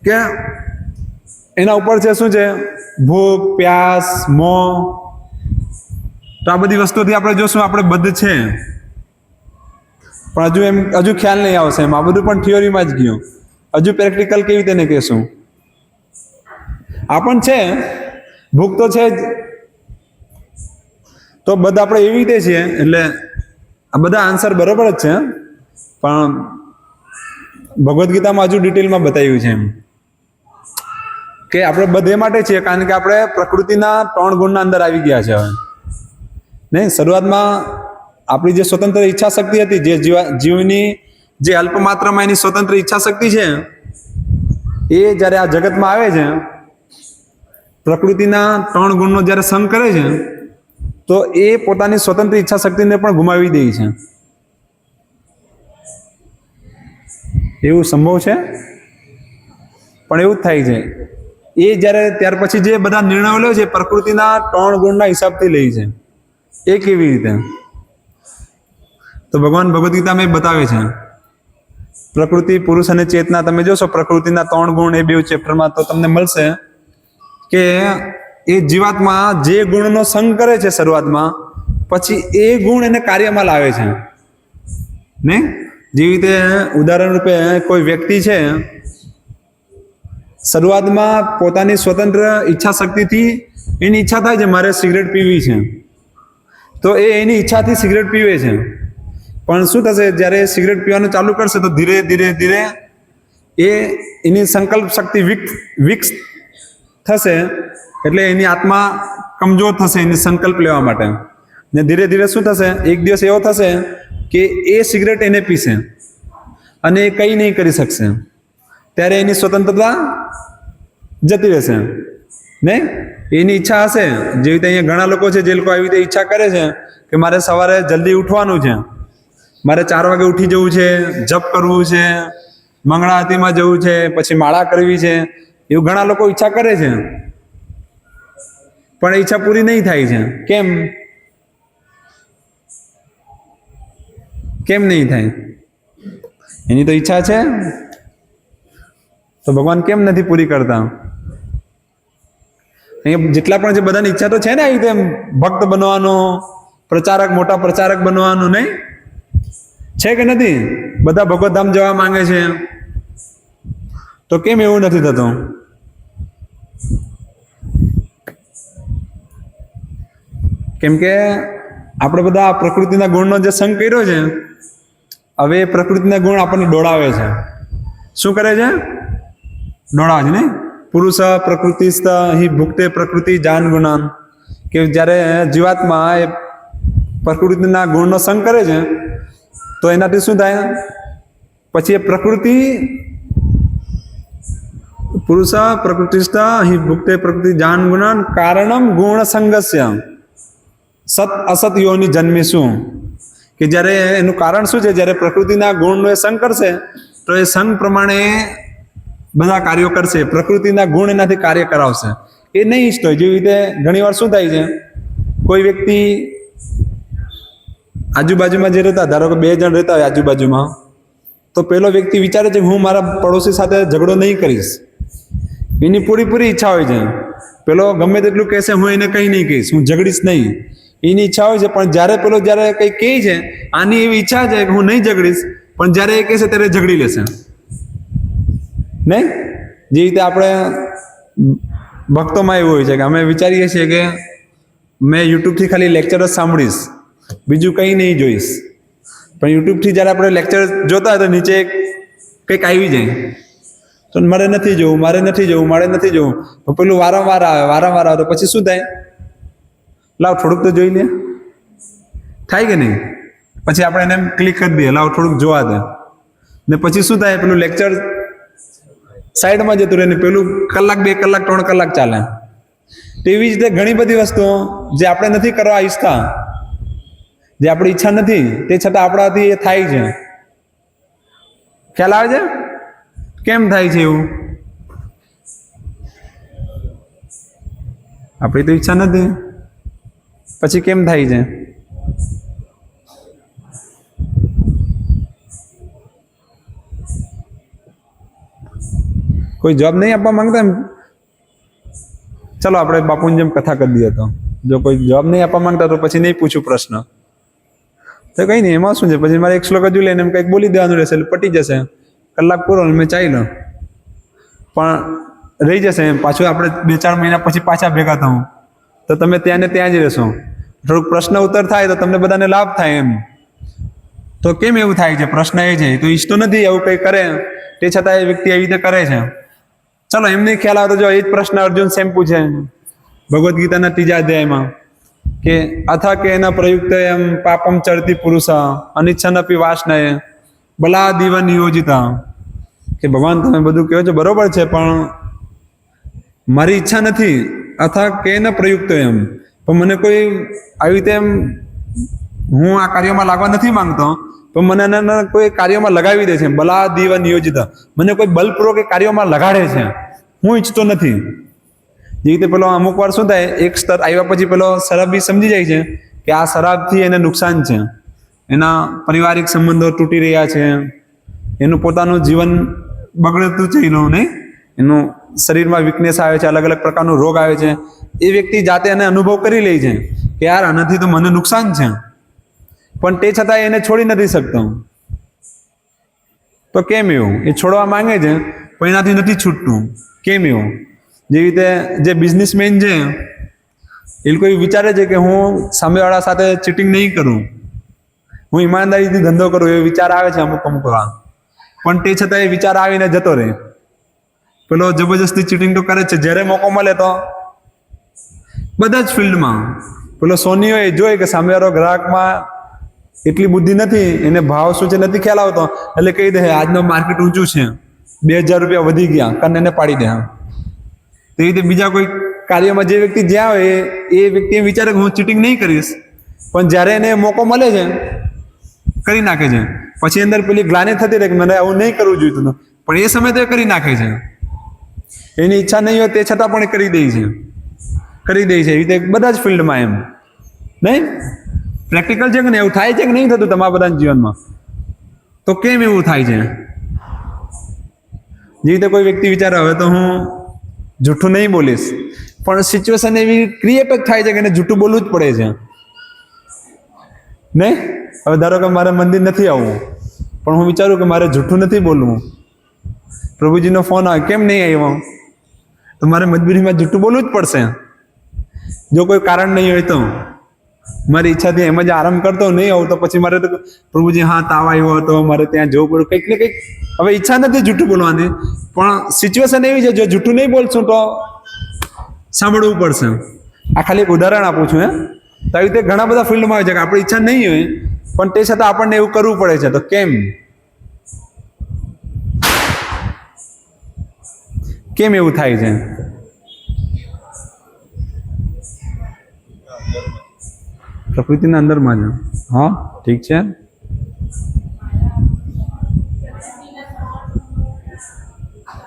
કે એના ઉપર છે શું છે? ભૂખ, પ્યાસ, મોહ. તો આ બધી વસ્તુથી આપણે જોશું આપણે બદ્ધ છે, પણ હજુ ખ્યાલ નહીં આવશે. એમ આ બધું પણ થિયોરીમાં જ ગયું. હજુ પ્રેક્ટિકલ કેવી રીતે કહેશું? આ પણ છે, ભૂખ તો છે જ, તો બધા આપણે એવી રીતે છીએ. એટલે આ બધા આન્સર બરોબર જ છે, પણ ભગવદ્ ગીતામાં હજુ ડિટેલમાં બતાવ્યું છે એમ કે આપણે બધે માટે છીએ, કારણ કે આપણે પ્રકૃતિના 3 ગુણના અંદર આવી ગયા છે હવે. નહીં, શરૂઆતમાં આપણી જે સ્વતંત્ર ઈચ્છા શક્તિ હતી, જે જીવની જે અલ્પમાત્રામાં એની સ્વતંત્ર ઈચ્છા શક્તિ છે, એ જ્યારે આ જગતમાં આવે છે, પ્રકૃતિના 3 ગુણનો જ્યારે સંગ કરે છે, તો એ પોતાની સ્વતંત્ર ઈચ્છા શક્તિને પણ ગુમાવી દે છે. એવું સંભવ છે, પણ એવું જ થાય છે. એ જ્યારે ત્યાર પછી જે બધા નિર્ણયો લે છે, પ્રકૃતિના 3 ગુણના હિસાબથી લે છે. એ કેવી રીતે? તો ભગવાન ભગવદ્ ગીતામાં એ બતાવે છે. પ્રકૃતિ, પુરુષ અને ચેતના, તમે જોશો પ્રકૃતિના 3 ગુણ એ 2 ચેપ્ટરમાં, તો તમને મળશે કે એ જીવાત્મા જે ગુણનો સંગ કરે છે શરૂઆતમાં, પછી એ ગુણ એને કાર્યમાં લાવે છે. ને જેવી રીતે ઉદાહરણ રૂપે કોઈ વ્યક્તિ છે, શરૂઆતમાં પોતાની સ્વતંત્ર ઈચ્છા શક્તિથી એની ઈચ્છા થાય છે મારે સિગરેટ પીવી છે, તો એ એની ઈચ્છાથી સિગરેટ પીવે છે. પણ શું થશે? જ્યારે સિગરેટ પીવાનું ચાલુ કરશે તો ધીરે ધીરે ધીરે એની સંકલ્પ શક્તિ થશે એટલે એની આત્મા કમજોર થશે એની સંકલ્પ લેવા માટે, ને ધીરે ધીરે શું થશે, એક દિવસ એવો થશે કે એ સિગરેટ એને પીશે અને એ કંઈ નહીં કરી શકશે, ત્યારે એની સ્વતંત્રતા જતી રહેશે. નહીં, એની ઈચ્છા હશે, જેવી રીતે અહીંયા ઘણા લોકો છે જે લોકો આવી રીતે ઈચ્છા કરે છે કે મારે સવારે જલ્દી ઉઠવાનું છે, મારે 4 વાગે ઉઠી જવું છે, જપ કરવું છે, મંગળા આરતીમાં જવું છે, પછી માળા કરવી છે, એવું ઘણા લોકો ઈચ્છા કરે છે, પણ ઈચ્છા પૂરી નહીં થાય છે. કેમ કેમ નહીં થાય? એની તો ઈચ્છા છે, તો ભગવાન કેમ નથી પૂરી કરતા? અહીંયા જેટલા પણ છે બધાની ઈચ્છા તો છે ને આવી રીતે ભક્ત બનવાનો, પ્રચારક, મોટા પ્રચારક બનવાનું, નહીં છે કે નથી? બધા ભગવત ધામ જવા માંગે છે, તો કેમ એવું નથી થતું? કેમ કે આપણે બધા પ્રકૃતિના ગુણનો જે સંગ કર્યો છે, હવે એ પ્રકૃતિના ગુણ આપણને દોડાવે છે. શું કરે છે? દોડાવે છે. નહીં, પુરુષ પ્રકૃતિસ્થ હિ ભુક્તે પ્રકૃતિ જાન ગુણાન, કે જ્યારે જીવાત્મા એ પ્રકૃતિના ગુણનો સંગ કરે છે તો એનાથી શું થાય? પછી એ પ્રકૃતિ, પુરુષ પ્રકૃતિસ્થ હિ ભુક્તે પ્રકૃતિ જાન ગુણાન કારણમ ગુણ સંગસ્ય સત અસત યોની જન્મીશું, કે જ્યારે એનું કારણ શું છે? જ્યારે પ્રકૃતિના ગુણનો એ સંગ કરશે તો એ સંગ પ્રમાણે બધા કાર્યો કરશે, પ્રકૃતિના ગુણ એનાથી કાર્ય કરાવશે. એ નહીં ઈચ્છતો. જેવી રીતે ઘણી વાર શું થાય છે, કોઈ વ્યક્તિ આજુબાજુમાં જે રહેતા, ધારો કે 2 જણ રહેતા હોય આજુબાજુમાં, તો પેલો વ્યક્તિ વિચારે છે કે હું મારા પડોશી સાથે ઝઘડો નહીં કરીશ, એની પૂરી ઈચ્છા હોય છે. પેલો ગમે તેટલું કહેશે હું એને કંઈ નહીં કહીશ, હું ઝઘડીશ નહીં, એની ઈચ્છા હોય છે. પણ જ્યારે પેલો જ્યારે કંઈ કહે છે, આની એવી ઈચ્છા છે કે હું નહીં ઝઘડીશ, પણ જ્યારે એ કહેશે ત્યારે ઝઘડી લેશે. નહીં, જે રીતે આપણે ભક્તોમાં એવું હોય છે કે અમે વિચારીએ છીએ કે મેં યુટ્યુબથી ખાલી લેક્ચર જ સાંભળીશ, બીજું કંઈ નહીં જોઈશ. પણ યુટ્યુબથી જ્યારે આપણે લેક્ચર જોતા હોય તો નીચે કંઈક આવી જાય, તો મારે નથી જોવું, મારે નથી જોવું, મારે નથી જોવું, તો પેલું વારંવાર આવે, તો પછી શું થાય? લાવ થોડુંક તો જોઈ લે, થાય કે નહીં? પછી આપણે એને ક્લિક કરી દઈએ, લાવ થોડુંક જોવા દે, ને પછી શું થાય? પેલું લેક્ચર સાઈડમાં જતું રહે ને પેલું કલાક, 2 કલાક, 3 કલાક ચાલે. તેવી જ રીતે ઘણી બધી વસ્તુઓ જે આપણે નથી કરવા ઈચ્છતા, જે આપણી ઈચ્છા નથી, તે છતાં આપણાથી એ થાય છે. ખ્યાલ આવે છે? કેમ થાય છે એવું? આપણી તો ઈચ્છા નથી, પછી કેમ થાય છે? કોઈ જવાબ નહીં આપવા માંગતા? ચલો આપણે બાપુની જેમ કથા કરી દઈએ. તો જો કોઈ જવાબ નહીં આપવા માંગતા તો પછી નહીં પૂછું પ્રશ્ન, તો કંઈ નહીં, એમાં શું છે? પછી મારે 1 શ્લોક હજુ લઈને એમ કંઈક બોલી દેવાનું રહેશે એટલે પટી જશે, કલાક પૂરો, મેં ચાલ્યો. પણ રહી જશે પાછું. આપણે 2-4 મહિના પછી પાછા ભેગા થવું તો તમે ત્યાં ને ત્યાં જ રહેશો. થોડુંક પ્રશ્ન ઉત્તર થાય તો તમને બધાને લાભ થાય એમ. તો કેમ એવું થાય છે? પ્રશ્ન એ છે, તો ઈચ્છતો નથી એવું કંઈ કરે, તે છતાં એ વ્યક્તિ એવી રીતે કરે છે. ચલો એમને ખ્યાલ આવે તો જો એ જ પ્રશ્ન અર્જુન સેમ પૂછે ભગવદ્ ગીતાના 3જા અધ્યાયમાં, કે અથ કે એના પ્રયુક્ત એમ પાપમ ચરતી પુરુષ અનિચ્છનપી વાસનય બલાદિવ નિયોજિતા, કે ભગવાન તમે બધું કહો છો બરોબર છે, પણ મારી ઈચ્છા નથી. અથ કે ન પ્રયુક્ત એમ, પણ મને કોઈ આવી રીતે એમ હું આ કાર્યમાં લાગવા નથી માંગતો, તો મને કોઈ કાર્યમાં લગાવી દે છે. બલાદિવ નિયોજિતા, મને કોઈ બલપૂર્વક એ કાર્યોમાં લગાડે છે, હું ઈચ્છતો નથી. જે રીતે પેલો અમુક વાર શું થાય, એક સ્તર આવ્યા પછી પેલો શરાબી સમજી જાય છે કે આ શરાબથી એને નુકસાન છે, એના પારિવારિક સંબંધો તૂટી રહ્યા છે, એનું પોતાનું જીવન બગડતું છે, નહીં, એનું શરીરમાં વીકનેસ આવે છે, અલગ અલગ પ્રકારનો રોગ આવે છે. એ વ્યક્તિ જાતે એને અનુભવ કરી લે છે કે યાર આનાથી તો મને નુકસાન છે, પણ તે છતાં એને છોડી નથી શકતો. તો કેમ એવું? એ છોડવા માંગે છે પણ એનાથી નથી છૂટતું. કેમ એવું? જેવી રીતે જે બિઝનેસમેન છે એ લોકો વિચારે છે કે હું સામેવાળા સાથે ચીટિંગ નહીં કરું, હું ઈમાનદારીથી ધંધો કરું, એ વિચાર આવે છે અમુક વાર, પણ તે છતાં એ વિચાર આવીને જતો રહે. પેલો જબરજસ્તી ચીટિંગ તો કરે છે, જ્યારે મોકો મળે તો બધા જ ફિલ્ડમાં. પેલો સોનીઓ એ જોઈ કે સામેવાળો ગ્રાહકમાં એટલી બુદ્ધિ નથી, એને ભાવ શું છે નથી ખ્યાલ આવતો, એટલે કહી દે આજનો માર્કેટ ઊંચું છે, 2000 રૂપિયા વધી ગયા, કરીને એને પાડી દે. તેવી રીતે બીજા કોઈ કાર્યમાં જે વ્યક્તિ જ્યાં હોય એ વ્યક્તિ એમ વિચારે કે હું ચીટિંગ નહીં કરીશ, પણ જ્યારે એને મોકો મળે છે કરી નાખે છે. પછી અંદર પેલી ગ્લાની થતી રહે કે મને આવું નહીં કરવું જોઈતું, પણ એ સમયે તો એ કરી નાખે છે. એની ઈચ્છા નહીં હોય તે છતાં પણ એ કરી દે છે. એવી રીતે બધા જ ફિલ્ડમાં એમ નહીં. પ્રેક્ટિકલ છે કે નહીં, એવું થાય છે કે નહીં થતું તમારા બધાના જીવનમાં? તો કેમ એવું થાય છે? જે રીતે કોઈ વ્યક્તિ વિચારે હવે તો હું જૂઠું નહીં બોલીશ, પણ સિચ્યુએશન એવી ક્રિએટ જ થાય છે કે એને જૂઠું બોલવું જ પડે છે નહીં. હવે ધારો કે મારે મંદિર નથી આવવું, પણ હું વિચારું કે મારે જૂઠું નથી બોલવું, પ્રભુજીનો ફોન આવે કેમ નહીં આવ્યો, તો મારે મજબૂરીમાં જૂઠું બોલવું જ પડશે. જો કોઈ કારણ નહીં હોય તો મારી ઈચ્છાથી એમ જ આરામ કરતો નહીં આવું, તો પછી મારે તો પ્રભુજી હા તાવ આવ્યો હતો, મારે ત્યાં જવું પડ્યું, કંઈક ને કંઈક. હવે ઈચ્છા નથી જૂઠું બોલવાની, પણ સિચ્યુએશન એવી છે જો જૂઠું નહીં બોલશું તો સાંભળવું પડશે. આ ખાલી એક ઉદાહરણ આપું છું. તો આવી રીતે ઘણા બધા ફિલ્ડમાં આવે છે કે આપણી ઈચ્છા નહીં હોય પણ તે છતાં આપણને એવું કરવું પડે છે. તો કેમ એવું થાય છે? પ્રકૃતિના અંદરમાં જ. હા ઠીક છે.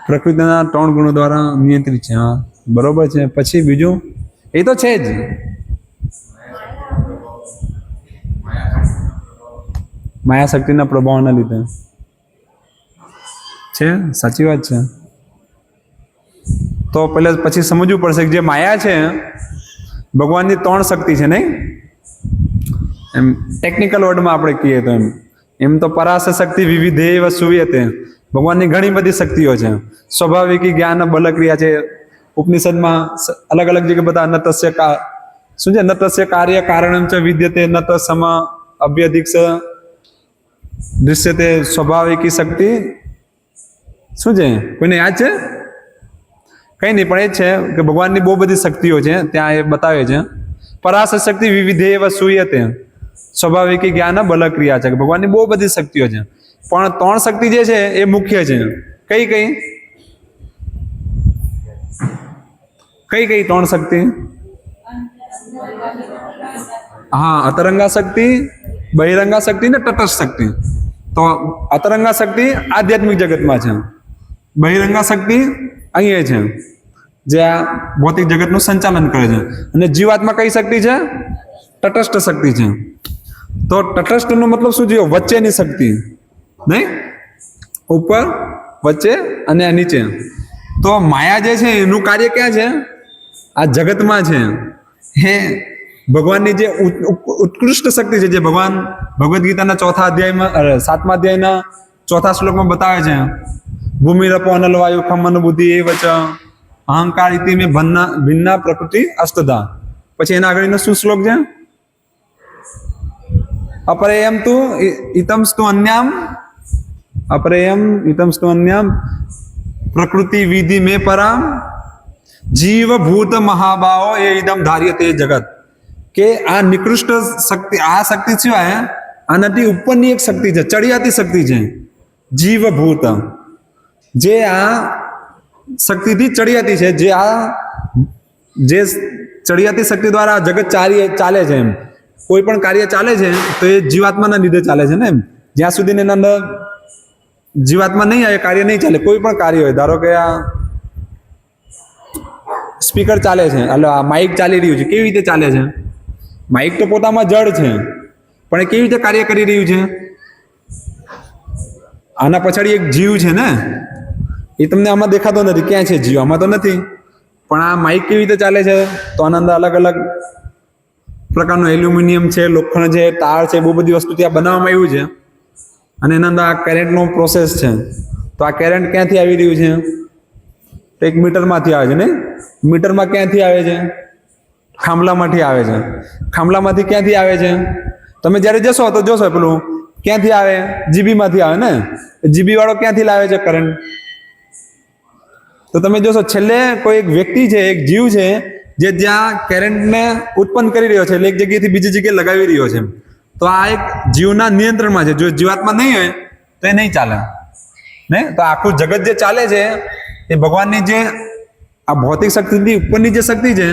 પ્રકૃતિના 3 ગુણો દ્વારા નિયંત્રિત છે. હા બરોબર છે. પછી બીજું એ તો છે જ, માયા શક્તિના પ્રભાવના લીધે છે. સાચી વાત છે. તો પછી સમજવું પડશે કે જે માયા છે ભગવાનની 3 શક્તિ છે નહીં. એમ ટેકનિકલ વર્ડમાં આપણે કહીએ તો એમ તો પરાશ શક્તિ વિવિધેવ સુયતે, ભગવાનની ઘણી બધી શક્તિઓ છે. સ્વાભાવિક જ્ઞાન બલ ક્રિયા છે. ઉપનિષદમાં અલગ અલગ જગ્યાએ બધા નતસ્ય શું છે, નતસ્ય કાર્ય કારણમ ચ વિદ્યતે નત સમ અભ્યધિક્ષ દૃશ્યતે સ્વાભાવિકી શક્તિ. શું છે, કોઈને યાદ છે? કઈ નહીં, પણ એ છે કે ભગવાનની બહુ બધી શક્તિઓ છે ત્યાં એ બતાવે છે. પરાશ શક્તિ વિવિધેવ સુયતે, સ્વાભાવિક જ્ઞાન બલ ક્રિયા છે. ભગવાનની બહુ બધી શક્તિઓ છે, પણ 3 શક્તિ જે છે એ મુખ્ય છે. કઈ 3 શક્તિ? હા, અતરંગા શક્તિ, બહિરંગા શક્તિ ને તટસ્થ શક્તિ. તો અતરંગા શક્તિ આધ્યાત્મિક જગતમાં છે, બહિરંગા શક્તિ અહીંયા છે જે આ ભૌતિક જગતનું સંચાલન કરે છે. અને જીવાત્મા કઈ શક્તિ છે? તટસ્થ શક્તિ છે. તો તટસ્થનો મતલબ શું થયો? વચ્ચેની શક્તિ નહીં, ઉપર, વચ્ચે અને નીચે. તો માયા જે છે એનું કાર્ય ક્યાં છે? આ જગતમાં છે. હે ભગવાનની જે ઉત્કૃષ્ટ શક્તિ છે, જે ભગવાન ભગવદ્ ગીતાના 4થા અધ્યાયમાં 7મા અધ્યાયના 4થા શ્લોકમાં બતાવે છે. ભૂમિરપો અનલ વાયુ ખમન બુદ્ધિ એ વચ અહંકાર ઇતિ મેં ભિન્ના પ્રકૃતિ અષ્ટધા. પછી એના આગળનો શું શ્લોક છે? અપરેયમ તુ ઇતમસ્તુ અન્યામ, અપરેયમ ઇતમસ્તુ અન્યામ પ્રકૃતિ વિધિ મે પરામ જીવ ભૂત મહાભાવો એ ઇદમ ધાર્યતે જગત. કે આ નિકૃષ્ટ શક્તિ, આ શક્તિ સિવાય આનાથી ઉપરની એક શક્તિ છે, ચડિયાતી શક્તિ છે, જીવ ભૂત. જે આ શક્તિથી ચડિયાતી છે, જે ચડિયાતી શક્તિ દ્વારા જગત ચાલે છે. એમ કોઈ પણ કાર્ય ચાલે છે તો એ જીવાત્માના લીધે ચાલે છે ને. એમ જ્યાં સુધી એના અંદર જીવાત્મા નહીં આવે કાર્ય નહીં ચાલે. કોઈ પણ કાર્ય હોય, ધારો કે આ સ્પીકર ચાલે છે, એટલે આ માઇક ચાલી રહ્યું છે, કેવી રીતે ચાલે છે? માઇક તો પોતામાં જડ છે, પણ એ કેવી રીતે કાર્ય કરી રહ્યું છે? આના પછાડી એક જીવ છે ને, એ તમને આમાં દેખાતો નથી. ક્યાં છે જીવ? આમાં તો નથી. પણ આ માઇક કેવી રીતે ચાલે છે? તો આના અંદર અલગ અલગ પ્રકારનું એલ્યુમિનિયમ છે, લોખંડ છે, તાર છે, બહુ બધી વસ્તુ ત્યાં બનાવવામાં આવ્યું છે. અને એના અંદર આ કરંટનો પ્રોસેસ છે. તો આ કરંટ ક્યાંથી આવી રહ્યું છે? તો એક મીટરમાંથી આવે છે ને. મીટરમાં ક્યાંથી આવે છે? ખાંભલામાંથી આવે છે. ખાંભલામાંથી ક્યાંથી આવે છે? તમે જ્યારે જશો તો જોશો પેલું ક્યાંથી આવે? જીબીમાંથી આવે ને. જીબી વાળો ક્યાંથી લાવે છે કરંટ? તો તમે જોશો છેલ્લે કોઈ એક વ્યક્તિ છે, એક જીવ છે, જે જ્યાં કરંટને ઉત્પન્ન કરી રહ્યો છે, એટલે એક જગ્યાએથી બીજી જગ્યાએ લગાવી રહ્યો છે, તો આ એક જીવના નિયંત્રણમાં છે. જો જીવાત્મા નહીં હોય તો એ નહીં ચાલે. નહીં તો આખું જગત જે ચાલે છે એ ભગવાનની જે આ ભૌતિક શક્તિથી ઉપરની જે શક્તિ છે,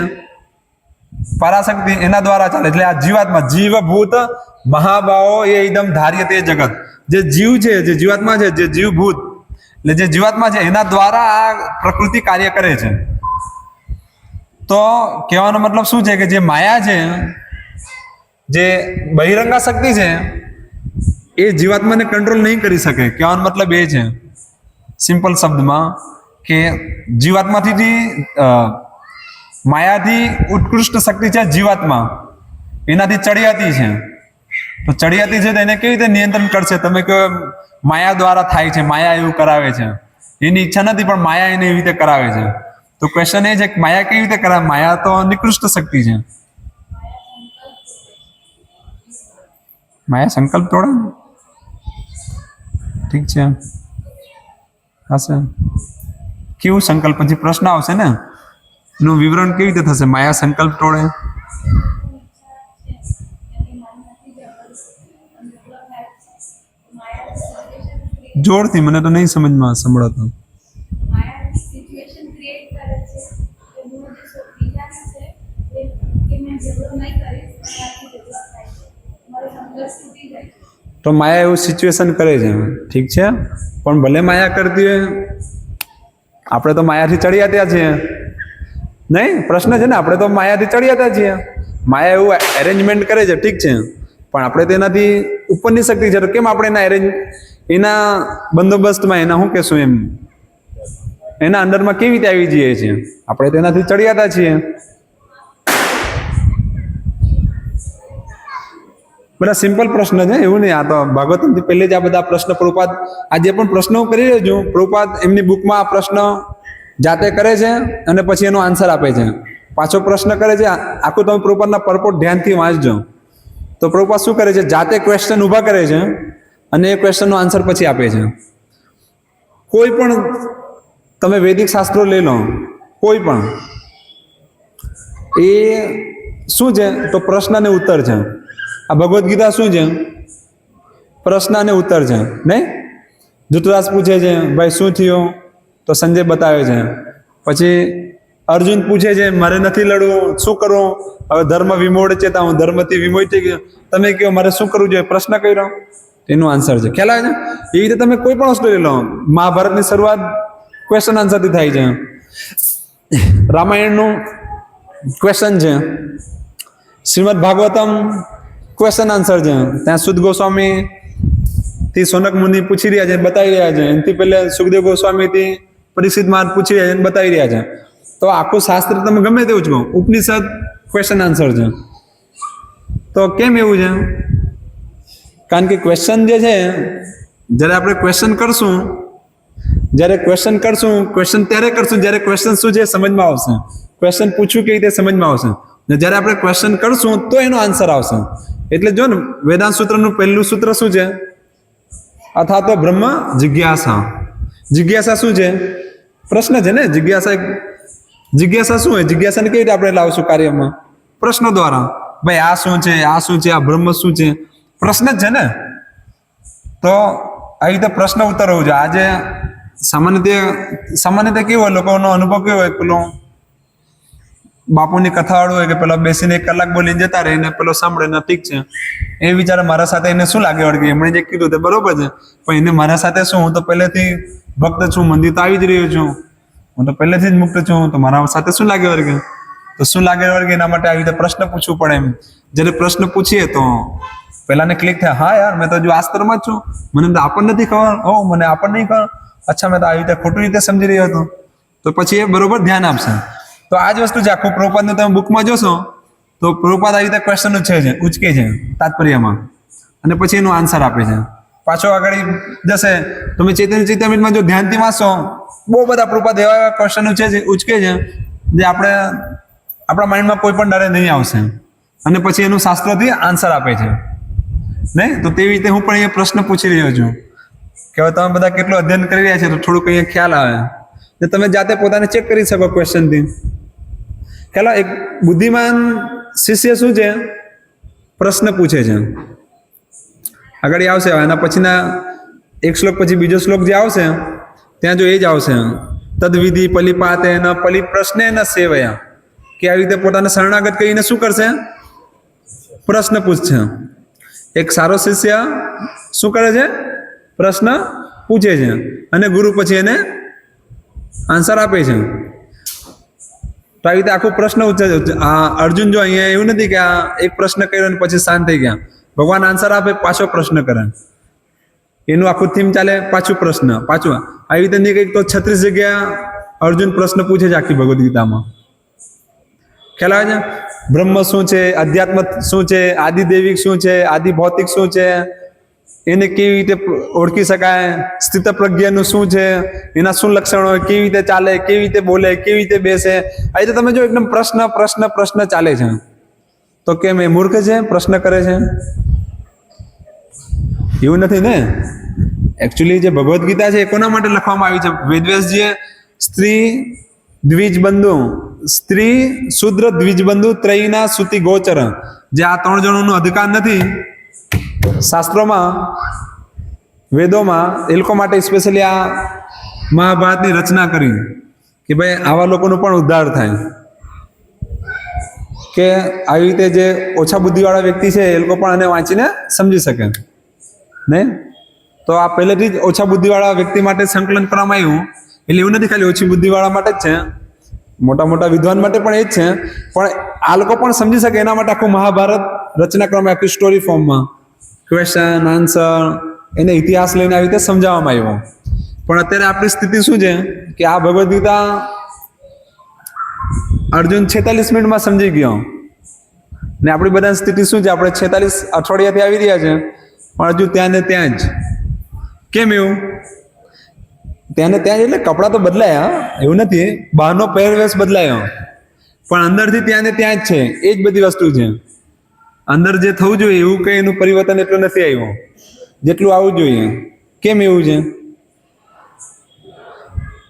પરાશક્તિ, એના દ્વારા ચાલે. એટલે આ જીવાત્મા, જીવભૂત મહાભાવો એ એકદમ ધાર્ય તે જગત. જે જીવ છે, જે જીવાત્મા છે, જે જીવભૂત એટલે જે જીવાત્મા છે એના દ્વારા આ પ્રકૃતિ કાર્ય કરે છે. તો કહેવાનો મતલબ શું છે કે જે માયા છે, જે બહિરંગા શક્તિ છે, એ જીવાત્માને કંટ્રોલ નહીં કરી શકે. કહેવાનો મતલબ એ છે સિમ્પલ શબ્દમાં કે જીવાત્માથી માયાથી ઉત્કૃષ્ટ શક્તિ છે જીવાત્મા, એનાથી ચડિયાતી છે. તો ચડિયાતી છે તો એને કેવી રીતે નિયંત્રણ કરશે? તમે કહો માયા દ્વારા થાય છે, માયા એવું કરાવે છે. એની ઈચ્છા નથી પણ માયા એને એવી રીતે કરાવે છે. તો ક્વેશ્ચન એ છે કે માયા કેવી રીતે કરાવે? માયા તો નિકૃષ્ટ શક્તિ છે. માયા સંકલ્પ તોડે, ઠીક છે, હશે કેવું સંકલ્પ? પછી પ્રશ્ન આવશે ને, એનું વિવરણ કેવી રીતે થશે? માયા સંકલ્પ તોડે, જોરથી, મને તો નહીં સમજમાં સંભળાતું. તો માયા એવું સિચ્યુએશન કરે છે, ઠીક છે, પણ ભલે માયા કરતી હોય, આપણે તો માયાથી ચડિયાતા છીએ. નહીં, પ્રશ્ન છે ને, આપણે તો માયાથી ચડિયાતા છીએ. માયા એવું એરેન્જમેન્ટ કરે છે, ઠીક છે, પણ આપણે તો એનાથી ઉપરની શક્તિ છે. તો કેમ આપણે એના બંદોબસ્તમાં, એના શું કહેશું એમ, એના અંદરમાં કેવી રીતે આવી જઈએ છીએ? આપણે તો એનાથી ચડિયાતા છીએ. બધા સિમ્પલ પ્રશ્ન છે, એવું નહીં. આ તો ભાગવતમથી પહેલે જ આ બધા પ્રશ્ન પ્રભુપાદ, આ જે પણ પ્રશ્નો કરી રહ્યો છું, પ્રભુપાદ એમની બુકમાં આ પ્રશ્ન જાતે કરે છે અને પછી એનો આન્સર આપે છે. પાછો પ્રશ્ન કરે છે, આખું તમે પ્રભુપાદના પરપોટ ધ્યાનથી વાંચજો. તો પ્રભુપાદ શું કરે છે? જાતે ક્વેશ્ચન ઊભા કરે છે અને એ ક્વેશ્ચનનો આન્સર પછી આપે છે. કોઈ પણ તમે વૈદિક શાસ્ત્રો લઈ લો, કોઈ પણ, એ શું છે? તો પ્રશ્ન અને ઉત્તર છે. આ ભગવદ્ ગીતા શું છે? પ્રશ્ન અને ઉત્તર છે. નહીં, ધૃતરાજ પૂછે છે ભાઈ શું થયું? તો સંજય બતાવે છે. પછી અર્જુન પૂછે છે મારે નથી લડવું, શું કરવું? હવે ધર્મ વિમોડ છે, હું ધર્મથી વિમોહિત થઈ ગયો, તમે કહો મારે શું કરવું જોઈએ? પ્રશ્ન કર્યો, એનું આન્સર છે. ખ્યાલ આવે છે? એવી રીતે તમે કોઈ પણ વસ્તુ લઈ લો. મહાભારતની શરૂઆત ક્વેશ્ચન આન્સરથી થાય છે. રામાયણનું ક્વેશ્ચન છે. શ્રીમદ ભાગવતમ ક્વેશ્ચન આન્સર છે. ત્યાં સુદ ગોસ્વામી થી સોનક મુનિ પૂછી રહ્યા છે, બતાવી રહ્યા છે. એનાથી પહેલા સુખદેવ ગોસ્વામી થી પરીક્ષિત મહારાજ પૂછી રહ્યા છે, બતાવી રહ્યા છે. તો આખું શાસ્ત્ર તમે ગમે તેવું છો, ઉપનિષદ ક્વેશ્ચન આન્સર છે. તો કેમ એવું છે? કારણ કે ક્વેશ્ચન જે છે, જ્યારે આપણે ક્વેશ્ચન કરશું, ક્વેશ્ચન ત્યારે કરશું જ્યારે ક્વેશ્ચન શું છે સમજમાં આવશે. ક્વેશ્ચન પૂછવું કેવી રીતે સમજમાં આવશે. જ્યારે આપણે ક્વેશ્ચન કરશું તો એનો આન્સર આવશે. એટલે જો ને, વેદાંત સૂત્રનું પહેલું સૂત્ર શું છે? અથા તો બ્રહ્મ જિજ્ઞાસા. જિજ્ઞાસા શું છે? પ્રશ્ન છે ને. જિજ્ઞાસા શું હોય? જિજ્ઞાસાને કેવી રીતે આપણે લાવશું કાર્યમાં? પ્રશ્નો દ્વારા. ભાઈ આ શું છે, આ શું છે, આ બ્રહ્મ શું છે? પ્રશ્ન જ છે ને. તો આવી રીતે પ્રશ્ન ઉત્તર હોવું જોઈએ. આજે સામાન્ય કેવું હોય, લોકોનો અનુભવ કેવો હોય, પેલો બાપુની કથા વાળું હોય કે પેલો બેસીને 1 કલાક બોલીને જતા રહે ને પેલો સાંભળે ને ઠીક છે. એ વિચારે મારા સાથે એને શું લાગે વળગે, એમણે જે કીધું તે બરોબર છે, પણ એને મારા સાથે શું? હું તો પહેલેથી ભક્ત છું, મંદિર તો આવી જ રહ્યો છું, હું તો પહેલેથી જ મુક્ત છું, તો મારા સાથે શું લાગે વળગે? તો શું લાગે વળગે એના માટે આવી રીતે પ્રશ્ન પૂછવું પડે. એમ જ્યારે પ્રશ્ન પૂછીએ તો પેલાને ક્લિક થાય, હા યાર મેં તો હજુ આસ્તરમાં જ છું, મને તો આપણને નથી ખબર, મને આપણને નહીં ખબર, અચ્છા મેં તો આવી રીતે ખોટી રીતે સમજી રહ્યો હતો. તો પછી એ બરોબર ધ્યાન આપશે. તો આ જ વસ્તુ છે. આખું પ્રભુપાદનું તમે બુકમાં જોશો તો પ્રભુપાદ આવી રીતે ક્વેશ્ચન ઉચકે છે તાત્પર્યમાં, અને પછી એનો આન્સર આપે છે. પાછો આગળ જશે, તમે ચૈતન્ય ચિંતામૃતમાં જો ધ્યાનથી વાંચશો, બહુ બધા પ્રભુપાદ એવા ક્વેશ્ચન ઉચકે છે જે આપણા માઇન્ડમાં કોઈ પણ ડરે નહીં આવશે, અને પછી એનું શાસ્ત્રોથી આન્સર આપે છે. નહીં તો તેવી રીતે હું પણ અહીંયા પ્રશ્ન પૂછી રહ્યો છું કે હવે તમે બધા કેટલું અધ્યયન કરી રહ્યા છે, તો થોડુંક અહીંયા ખ્યાલ આવે. ને તમે જાતે પોતાને ચેક કરી શકો ક્વેશ્ચનથી. ખ્યાલ એક બુદ્ધિમાન શિષ્ય શું છે, પ્રશ્ન પૂછે છે. આગળ આવશે એના પછીના એક શ્લોક પછી બીજો શ્લોક જે આવશે ત્યાં જો એ જ આવશે, તદવિધિ પલિપાતે ન પલિ પ્રશ્ને ન સેવયા, કે આવી રીતે પોતાને શરણાગત કરીને શું કરશે, પ્રશ્ન પૂછશે. એક સારો શિષ્ય શું કરે છે, પ્રશ્ન પૂછે છે અને ગુરુ પછી એને આન્સર આપે છે. તો આવી રીતે આખો પ્રશ્ન અર્જુન જો અહીંયા એવું નથી કે આ એક પ્રશ્ન કર્યો અને પછી શાંત થઈ ગયા. ભગવાન આન્સર આપે, પાછો પ્રશ્ન કરે, એનું આખું થીમ ચાલે, પાછું પ્રશ્ન, પાછું આવી રીતે નહીં. કંઈક તો 36 જગ્યા અર્જુન પ્રશ્ન પૂછે છે આખી ભગવદ્ ગીતામાં. ખ્યાલ આવે છે? બ્રહ્મ શું છે, અધ્યાત્મ શું છે, આદિદેવિક શું છે, આદિ ભૌતિક શું છે, એને કેવી રીતે ઓળખી શકાય, સ્થિત પ્રજ્ઞાનું શું છે, એના શું લક્ષણો, કેવી રીતે ચાલે, કેવી રીતે બોલે, કેવી રીતે બેસે. આ રીતે તમે જો એકદમ પ્રશ્ન પ્રશ્ન પ્રશ્ન ચાલે છે. તો કેમ એ મૂર્ખ છે, પ્રશ્ન કરે છે? એવું નથી ને. એકચ્યુઅલી જે ભગવદ્ ગીતા છે એ કોના માટે લખવામાં આવી છે? વેદવ્યાસજીએ સ્ત્રી દ્વિજ બંધુ, સ્ત્રી શુદ્ર દ્વિજ બંધુ ત્રયના સુતિ ગોચર, જે આ 3 જણોનો અધિકાર નથી શાસ્ત્રોમાં, વેદોમાં, એ લોકો માટે સ્પેશિયલી આ મહાભારતની રચના કરી કે ભાઈ આવા લોકોનો પણ ઉદ્ધાર થાય, કે આવી રીતે જે ઓછા બુદ્ધિવાળા વ્યક્તિ છે એ લોકો પણ આને વાંચીને સમજી શકે ને. તો આ પહેલેથી જ ઓછા બુદ્ધિવાળા વ્યક્તિ માટે સંકલન કરવામાં આવ્યું. એટલે એવું નથી ખાલી ઓછી બુદ્ધિવાળા માટે જ છે, મોટા મોટા વિદ્વાન માટે પણ એ જ છે, પણ આ લોકો પણ સમજી શકે એના માટે આખું મહાભારત રચના કરવામાં, આખી સ્ટોરી ફોર્મમાં ક્વેશ્ચન આન્સર, એને ઇતિહાસ લઈને આવી રીતે સમજાવવામાં આવ્યો. પણ અત્યારે આપણી સ્થિતિ શું છે કે આ ભગવદ્ ગીતા અર્જુન 46 મિનિટમાં સમજી ગયો, ને આપણી બધાની સ્થિતિ શું છે, આપણે 46 અઠવાડિયાથી આવી રહ્યા છે પણ હજુ ત્યાં ને ત્યાં જ. કેમ એવું? ત્યાં ને ત્યાં એટલે કપડાં તો બદલાયા, એવું નથી, બહારનો પહેરવેશ બદલાયો, પણ અંદરથી ત્યાં ને ત્યાં જ છે. એ જ બધી વસ્તુ છે. અંદર જે થવું જોઈએ એવું કંઈ એનું પરિવર્તન એટલું નથી આવ્યું જેટલું આવવું જોઈએ. કેમ એવું છે?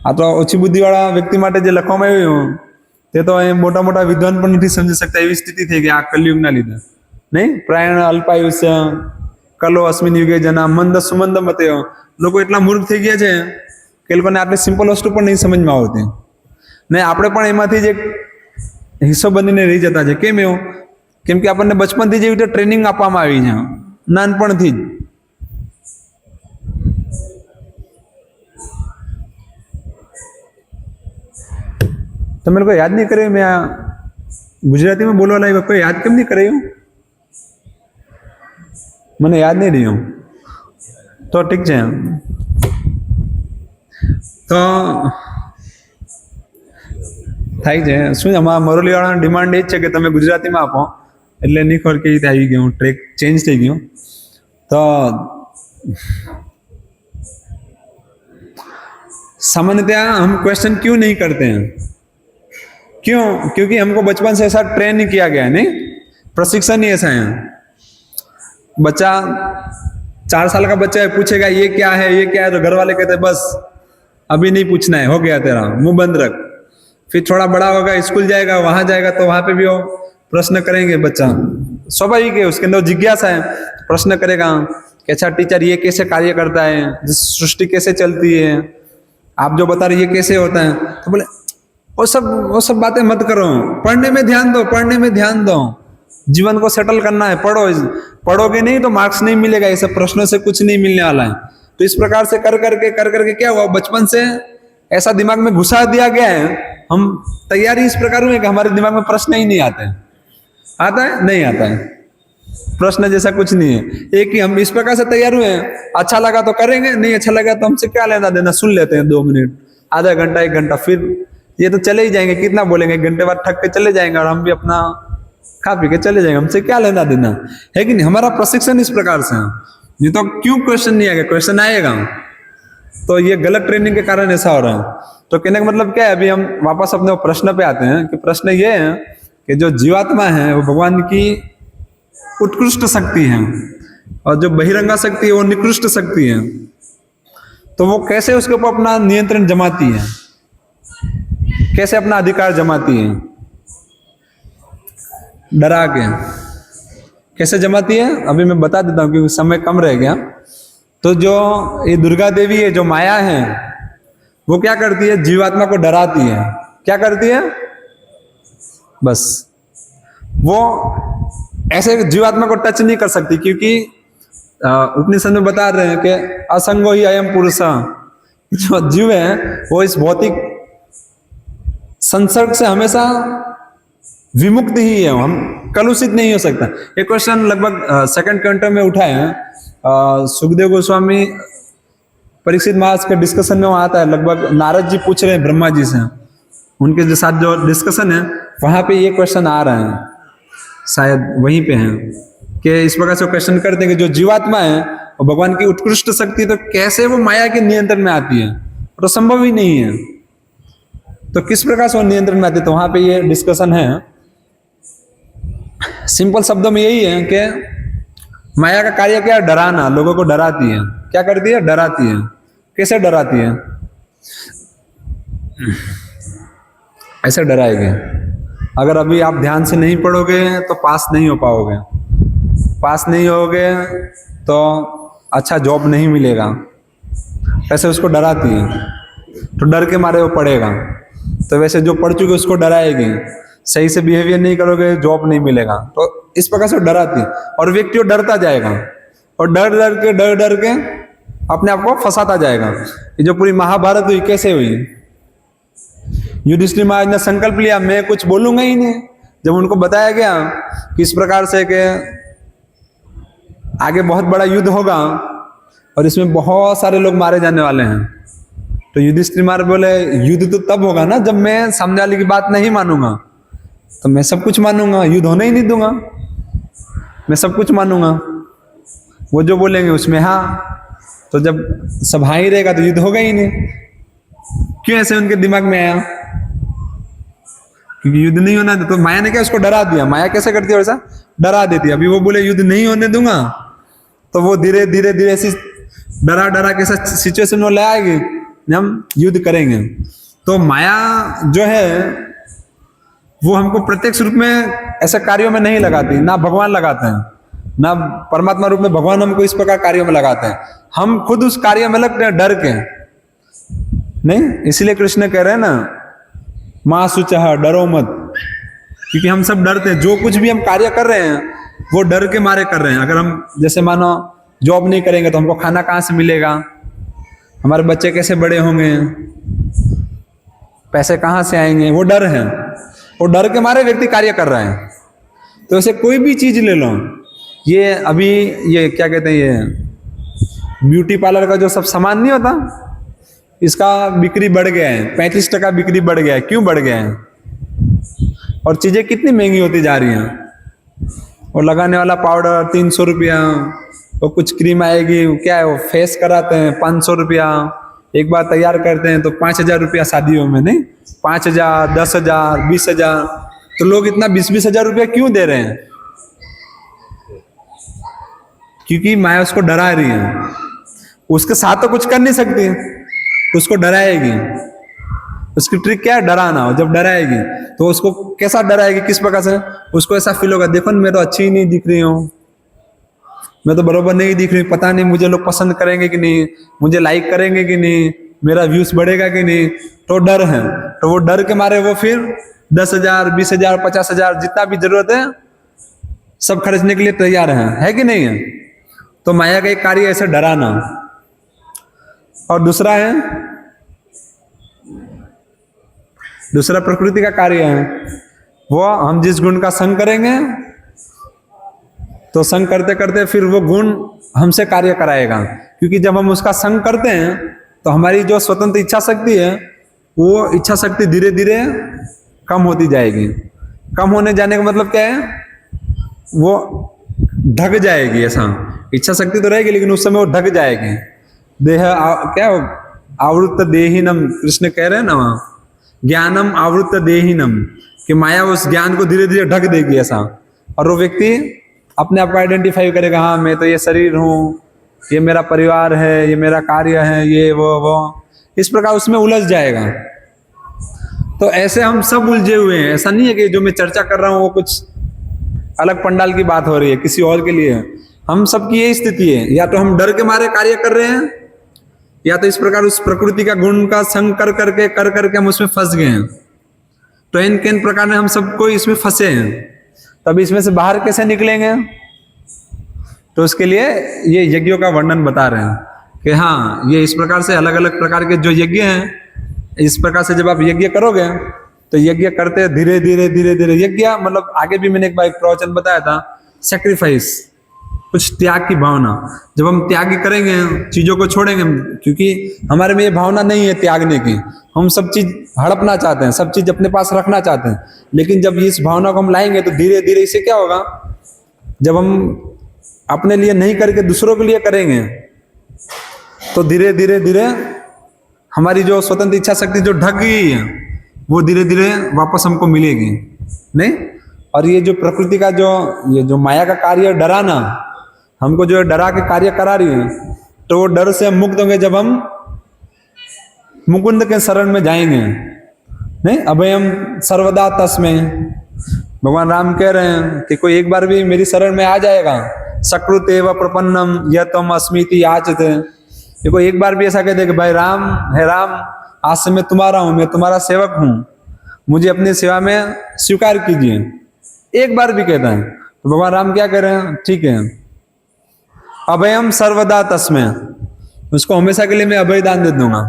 આ તો ઓછી બુદ્ધિવાળા વ્યક્તિ માટે જે લખવામાં આવ્યું તે તો એ મોટા મોટા વિદ્વાન પણ નથી સમજી શકતા એવી સ્થિતિ થઈ ગઈ આ કલયુગના લીધે. નહીં? પ્રાયણ અલ્પાયુષ્ય કલો અસ્મિન યુગે જના મંદ સુમંદ મતયો. લોકો એટલા મૂર્ખ થઈ ગયા છે કે એ લોકોને આટલી સિમ્પલ વસ્તુ પણ નહીં સમજમાં આવતી. ને આપણે પણ એમાંથી જ એક હિસ્સો બનીને રહી જતા છે. કેમ એવું? કેમ કે આપણને બચપનથી જેવી રીતે ટ્રેનિંગ આપવામાં આવી છે, નાનપણથી જ. તમે લોકો યાદ નહીં કર્યું? મેં આ ગુજરાતીમાં બોલવા લાગ્યો, કોઈ યાદ કેમ નહીં કર્યું? મને યાદ નહીં રહ્યું. તો ઠીક છે. તો થાય છે શું, અમારા મરોલીવાળાની ડિમાન્ડ એ જ છે કે તમે ગુજરાતીમાં આપો, એટલે નહીં ખબર કેવી રીતે આવી ગયું, ટ્રેક ચેન્જ થઈ ગયું. તો सामान्यतः हम क्वेश्चन क्यों नहीं करते हैं? क्यों? क्योंकि हमको बचपन से ऐसा ट्रेन नहीं किया गया है, नहीं, प्रशिक्षण ही ऐसा है. बच्चा 4 साल का बच्चा है, पूछेगा ये क्या है, ये क्या है, तो घर वाले कहते हैं बस अभी नहीं पूछना है, हो गया तेरा, मुंह बंद रख. फिर थोड़ा बड़ा होगा, स्कूल जाएगा, वहां जाएगा तो वहां पे भी वो प्रश्न करेंगे. बच्चा स्वाभाविक है, उसके अंदर जिज्ञासा है, प्रश्न करेगा कि अच्छा टीचर ये कैसे कार्य करता है, सृष्टि कैसे चलती है, आप जो बता रहे ये कैसे होता है. तो बोले वो सब बातें मत करो, पढ़ने में ध्यान दो, पढ़ने में ध्यान दो, जीवन को सेटल करना है, पढ़ो. पढ़ोगे नहीं तो मार्क्स नहीं मिलेगा, ये सब प्रश्नों से कुछ नहीं मिलने वाला है. तो इस प्रकार से कर करके क्या हुआ, बचपन से ऐसा दिमाग में घुसा दिया गया है. हम तैयारी इस प्रकार हुई कि हमारे दिमाग में प्रश्न ही नहीं आते. आता है? नहीं आता है. प्रश्न जैसा कुछ नहीं है. एक ही हम इस प्रकार से तैयार हुए हैं, अच्छा लगा तो करेंगे, नहीं अच्छा लगा तो हमसे क्या लेना देना, सुन लेते हैं 2 मिनट, आधा घंटा, 1 घंटा, फिर ये तो चले ही जाएंगे. कितना बोलेंगे, 1 घंटे बाद थक के चले जाएंगे और हम भी अपना खा पी के चले जाएंगे. हमसे क्या लेना देना है कि नहीं. हमारा प्रशिक्षण इस प्रकार से है. नहीं तो क्यों क्वेश्चन नहीं आएगा? क्वेश्चन आएगा. तो ये गलत ट्रेनिंग के कारण ऐसा हो रहा है. तो कहने का मतलब क्या है, अभी हम वापस अपने प्रश्न पे आते हैं कि प्रश्न ये है कि जो जीवात्मा है वो भगवान की उत्कृष्ट शक्ति है और जो बहिरंगा शक्ति है वो निकृष्ट शक्ति है. तो वो कैसे उसके ऊपर अपना नियंत्रण जमाती है, कैसे अपना अधिकार जमाती है? डरा के। कैसे जमाती है अभी मैं बता देता हूं क्योंकि समय कम रह गया। तो जो ये दुर्गा देवी है, जो माया है, वो क्या करती है? जीवात्मा को डराती है। क्या करती है? बस वो ऐसे जीवात्मा को टच नहीं कर सकती, क्योंकि उपनिषद में बता रहे हैं कि असंगो ही अयम पुरुष। जो जीव है वो इस भौतिक संसर्ग से हमेशा विमुक्त ही है, हम कलुषित नहीं हो सकता। ये क्वेश्चन लगभग सेकंड कैंटो में उठा है। सुखदेव गोस्वामी परीक्षित महाराज के डिस्कशन में वहां आता है। लगभग नारद जी पूछ रहे हैं ब्रह्मा जी से, उनके जो साथ जो डिस्कशन है वहां पे ये क्वेश्चन आ रहे हैं, शायद वहीं पे हैं कि इस प्रकार से क्वेश्चन करते हैं कि जो जीवात्मा है और भगवान की उत्कृष्ट शक्ति, तो कैसे वो माया के नियंत्रण में आती है? तो संभव ही नहीं है। तो किस प्रकार से वो नियंत्रण में आती है? तो वहां पे ये डिस्कशन है। सिंपल शब्दों में यही है कि माया का कार्य क्या है? डराना। लोगों को डराती है। क्या करती है? डराती है। कैसे डराती है? ऐसे डराएगी। अगर अभी आप ध्यान से नहीं पढ़ोगे तो पास नहीं हो पाओगे, पास नहीं होगे तो अच्छा जॉब नहीं मिलेगा। ऐसे उसको डराती है, तो डर के मारे वो पढ़ेगा। तो वैसे जो पढ़ चुके उसको डराएगी, सही से बिहेवियर नहीं करोगे जॉब नहीं मिलेगा। तो इस प्रकार से डराती है और व्यक्ति वो डरता जाएगा और डर डर के अपने आप को फंसाता जाएगा। ये जो पूरी महाभारत हुई कैसे हुई? युधिष्ठिर महाराज ने संकल्प लिया मैं कुछ बोलूंगा ही नहीं। जब उनको बताया गया कि इस प्रकार से कि आगे बहुत बड़ा युद्ध होगा और इसमें बहुत सारे लोग मारे जाने वाले हैं, तो युधिष्ठिर महाराज बोले युद्ध तो तब होगा ना जब मैं सामने वाले की बात नहीं मानूंगा। तो मैं सब कुछ मानूंगा, युद्ध होने ही नहीं दूंगा, मैं सब कुछ मानूंगा। वो जो बोलेंगे उसमें हाँ। तो जब सब हाँ ही रहेगा तो युद्ध होगा ही नहीं। क्यों ऐसे उनके दिमाग में आया? क्योंकि युद्ध नहीं होना। तो माया ने क्या उसको डरा दिया। माया कैसे करती है? वैसा डरा देती है। अभी वो बोले युद्ध नहीं होने दूंगा, तो वो धीरे धीरे धीरे ऐसी डरा के सिचुएशन में ले आएगी, हम युद्ध करेंगे। तो माया जो है वो हमको प्रत्यक्ष रूप में ऐसे कार्यों में नहीं लगाती। ना भगवान लगाते हैं, ना परमात्मा रूप में भगवान हमको इस प्रकार कार्यों में लगाते हैं। हम खुद उस कार्य में लगते हैं डर के। नहीं, इसलिए कृष्ण कह रहे हैं ना मां सुचह डरो मत, क्योंकि हम सब डरते हैं। जो कुछ भी हम कार्य कर रहे हैं वो डर के मारे कर रहे हैं। अगर हम जैसे मानो जॉब नहीं करेंगे तो हमको खाना कहाँ से मिलेगा, हमारे बच्चे कैसे बड़े होंगे, पैसे कहाँ से आएंगे, वो डर है। वो डर के मारे व्यक्ति कार्य कर रहे हैं। तो ऐसे कोई भी चीज ले लो, ये अभी ये क्या कहते हैं, ये ब्यूटी पार्लर का जो सब सामान नहीं होता, इसका बिक्री बढ़ गया है, 35% बिक्री बढ़ गया है। क्यों बढ़ गया है? और चीजें कितनी महंगी होती जा रही हैं। और लगाने वाला पाउडर 300 रुपया, वो कुछ क्रीम आएगी क्या है वो फेस कराते हैं 500 रुपया, एक बार तैयार करते हैं तो 5,000 रुपया शादियों में। नहीं, 5,000, 10,000, 20,000। तो लोग इतना 20-20 हजार रुपया क्यों दे रहे हैं? क्योंकि माया उसको डरा रही है। उसके साथ तो कुछ कर नहीं सकती, उसको डराएगी। उसकी ट्रिक क्या है? डराना। जब डराएगी तो उसको कैसा डराएगी, किस प्रकार से? उसको ऐसा फील होगा देखो मैं तो अच्छी ही नहीं दिख रही हूँ, मैं तो बरोबर नहीं दिख रही, पता नहीं मुझे लोग पसंद करेंगे कि नहीं, मुझे लाइक करेंगे कि नहीं, मेरा व्यूज बढ़ेगा कि नहीं। तो डर है। तो वो डर के मारे वो फिर 10,000, 20,000, 50,000 जितना भी जरूरत है सब खर्चने के लिए तैयार है कि नहीं है? तो माया का एक कार्य ऐसे डराना। और दूसरा है, दूसरा प्रकृति का कार्य है, वो हम जिस गुण का संग करेंगे तो संग करते करते फिर वो गुण हमसे कार्य कराएगा। क्योंकि जब हम उसका संग करते हैं तो हमारी जो स्वतंत्र इच्छा शक्ति है वो इच्छा शक्ति धीरे धीरे कम होती जाएगी। कम होने जाने का मतलब क्या है? वो ढक जाएगी। ऐसा इच्छा शक्ति तो रहेगी लेकिन उस समय वो ढक जाएगी। देह क्या आवृत्त देहिनम, कृष्ण कह रहे हैं ना वहां, ज्ञानम आवृत्त देहिनम, कि माया उस ज्ञान को धीरे धीरे ढक देगी ऐसा। और वो व्यक्ति अपने आप को आइडेंटिफाई करेगा, हाँ मैं तो ये शरीर हूँ, ये मेरा परिवार है, ये मेरा कार्य है, ये वो। इस प्रकार उसमें उलझ जाएगा। तो ऐसे हम सब उलझे हुए हैं। ऐसा नहीं है कि जो मैं चर्चा कर रहा हूं वो कुछ अलग पंडाल की बात हो रही है, किसी और के लिए। हम सबकी यही स्थिति है, या तो हम डर के मारे कार्य कर रहे हैं, या तो इस प्रकार उस प्रकृति का गुण का संग कर करके हम उसमें फंस गए हैं। तो इन किन प्रकार में हम सबको इसमें फंसे हैं, तब इसमें से बाहर कैसे निकलेंगे? तो उसके लिए ये यज्ञों का वर्णन बता रहे हैं कि हाँ, ये इस प्रकार से अलग अलग प्रकार के जो यज्ञ हैं, इस प्रकार से जब आप यज्ञ करोगे तो यज्ञ करते धीरे धीरे धीरे धीरे यज्ञ मतलब आगे भी मैंने एक बार प्रवचन बताया था, सैक्रिफाइस, कुछ त्याग की भावना। जब हम त्याग करेंगे, चीजों को छोड़ेंगे, क्योंकि हमारे में ये भावना नहीं है त्यागने की, हम सब चीज हड़पना चाहते हैं, सब चीज अपने पास रखना चाहते हैं। लेकिन जब इस भावना को हम लाएंगे तो धीरे धीरे इससे क्या होगा, जब हम अपने लिए नहीं करके दूसरों के लिए करेंगे तो धीरे धीरे धीरे हमारी जो स्वतंत्र इच्छा शक्ति जो ढक गई है वो धीरे धीरे वापस हमको मिलेगी नहीं। और ये जो प्रकृति का ये जो माया का कार्य डराना, हमको जो डरा के कार्य करा रही है, तो वो डर से हम मुक्त होंगे जब हम मुकुंद के शरण में जाएंगे नहीं। अभयम सर्वदा तस्मै, भगवान राम कह रहे हैं कि कोई एक बार भी मेरी शरण में आ जाएगा, सकृत एव प्रपन्नम यतम अस्मीति याचते, देखो एक बार भी ऐसा कह दे कि भाई राम है, राम आज से मैं तुम्हारा हूं, मैं तुम्हारा सेवक हूं, मुझे अपनी सेवा में स्वीकार कीजिए, एक बार भी कहता है तो भगवान राम क्या कह रहे हैं, ठीक है, अभयम सर्वदा तस्मै, उसको हमेशा के लिए मैं अभय दान दे दूंगा।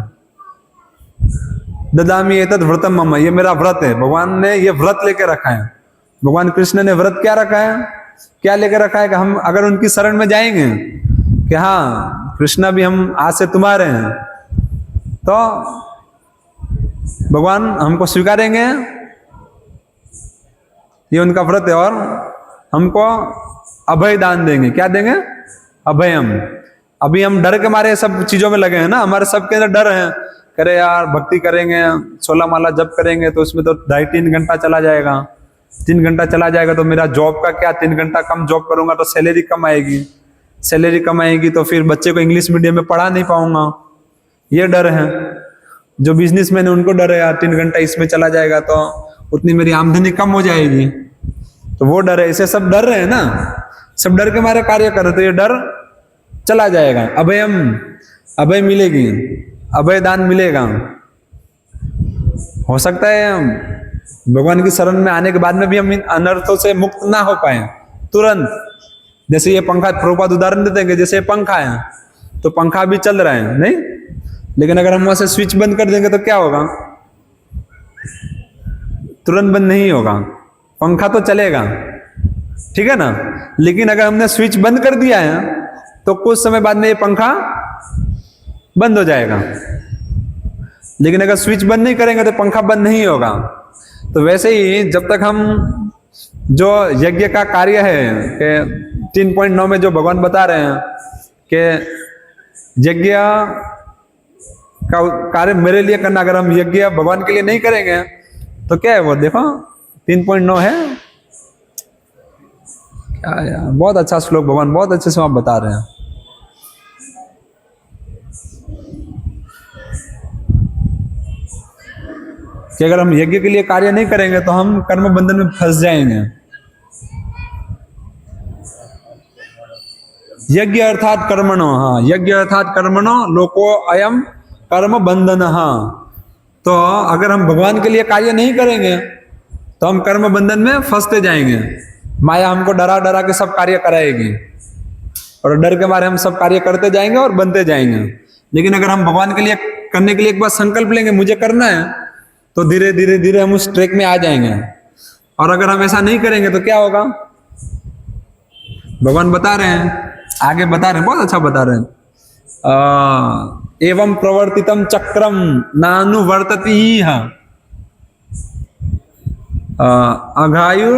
ददामी एतद् व्रतम मम, ये मेरा व्रत है, भगवान ने ये व्रत लेके रखा है। भगवान कृष्ण ने व्रत क्या रखा है, क्या लेकर रखा है कि हम अगर उनकी शरण में जाएंगे कि हाँ कृष्णा भी हम आज से तुम्हारे हैं, तो भगवान हमको स्वीकारेंगे, ये उनका व्रत है। और हमको अभय दान देंगे, क्या देंगे, अभयम। अभी हम डर के मारे सब चीजों में लगे हैं ना, हमारे सबके अंदर डर है, करे यार भक्ति करेंगे, 16 माला जप करेंगे तो उसमें तो 2.5-3 घंटा चला जाएगा, 3 घंटा चला जाएगा, तो मेरा जॉब का क्या, 3 घंटा कम जॉब करूंगा तो सैलरी कम आएगी, सैलरी कम आएगी तो फिर बच्चे को इंग्लिश मीडियम में पढ़ा नहीं पाऊंगा, ये डर है। जो बिजनेसमैन है उनको डर है यार 3 घंटा इसमें चला जाएगा तो उतनी मेरी आमदनी कम हो जाएगी, तो वो डर है। इसे सब डर रहे हैं ना, सब डर के मारे कार्य कर रहे, तो ये डर चला जाएगा। अभयम, अभय मिलेगी, अभय दान मिलेगा। हो सकता है भगवान की शरण में आने के बाद में भी हम इन अनर्थों से मुक्त ना हो पाए तुरंत। जैसे ये पंखा, प्रभुपाद उदाहरण देते हैं कि जैसे पंखा है तो पंखा भी चल रहा है नहीं, लेकिन अगर हम वहां से स्विच बंद कर देंगे तो क्या होगा, तुरंत बंद नहीं होगा, पंखा तो चलेगा, ठीक है ना। लेकिन अगर हमने स्विच बंद कर दिया है तो कुछ समय बाद में ये पंखा बंद हो जाएगा, लेकिन अगर स्विच बंद नहीं करेंगे तो पंखा बंद नहीं होगा। तो वैसे ही जब तक हम जो यज्ञ का कार्य है कि 3.9 में जो भगवान बता रहे हैं कि यज्ञ का कार्य मेरे लिए करना, अगर हम यज्ञ भगवान के लिए नहीं करेंगे तो क्या है वो, देखो 3.9 है क्या यार, बहुत अच्छा श्लोक भगवान बहुत अच्छे से आप बता रहे हैं। कि अगर हम यज्ञ के लिए कार्य नहीं करेंगे तो हम कर्म बंधन में फंस जाएंगे। यज्ञ अर्थात कर्मणो, हाँ, यज्ञ अर्थात कर्मणो लोको अयम कर्म बंधन। तो अगर हम भगवान के लिए कार्य नहीं करेंगे तो हम कर्म बंधन में फंसते जाएंगे। माया हमको डरा डरा के सब कार्य कराएगी और डर के मारे हम सब कार्य करते जाएंगे और बनते जाएंगे। लेकिन अगर हम भगवान के लिए करने के लिए एक बार संकल्प लेंगे मुझे करना है, तो धीरे धीरे धीरे हम उस ट्रैक में आ जाएंगे। और अगर हम ऐसा नहीं करेंगे तो क्या होगा, भगवान बता रहे हैं, आगे बता रहे हैं, बहुत अच्छा बता रहे हैं। एवं प्रवर्तितम चक्रम नानुवर्तति अघायु,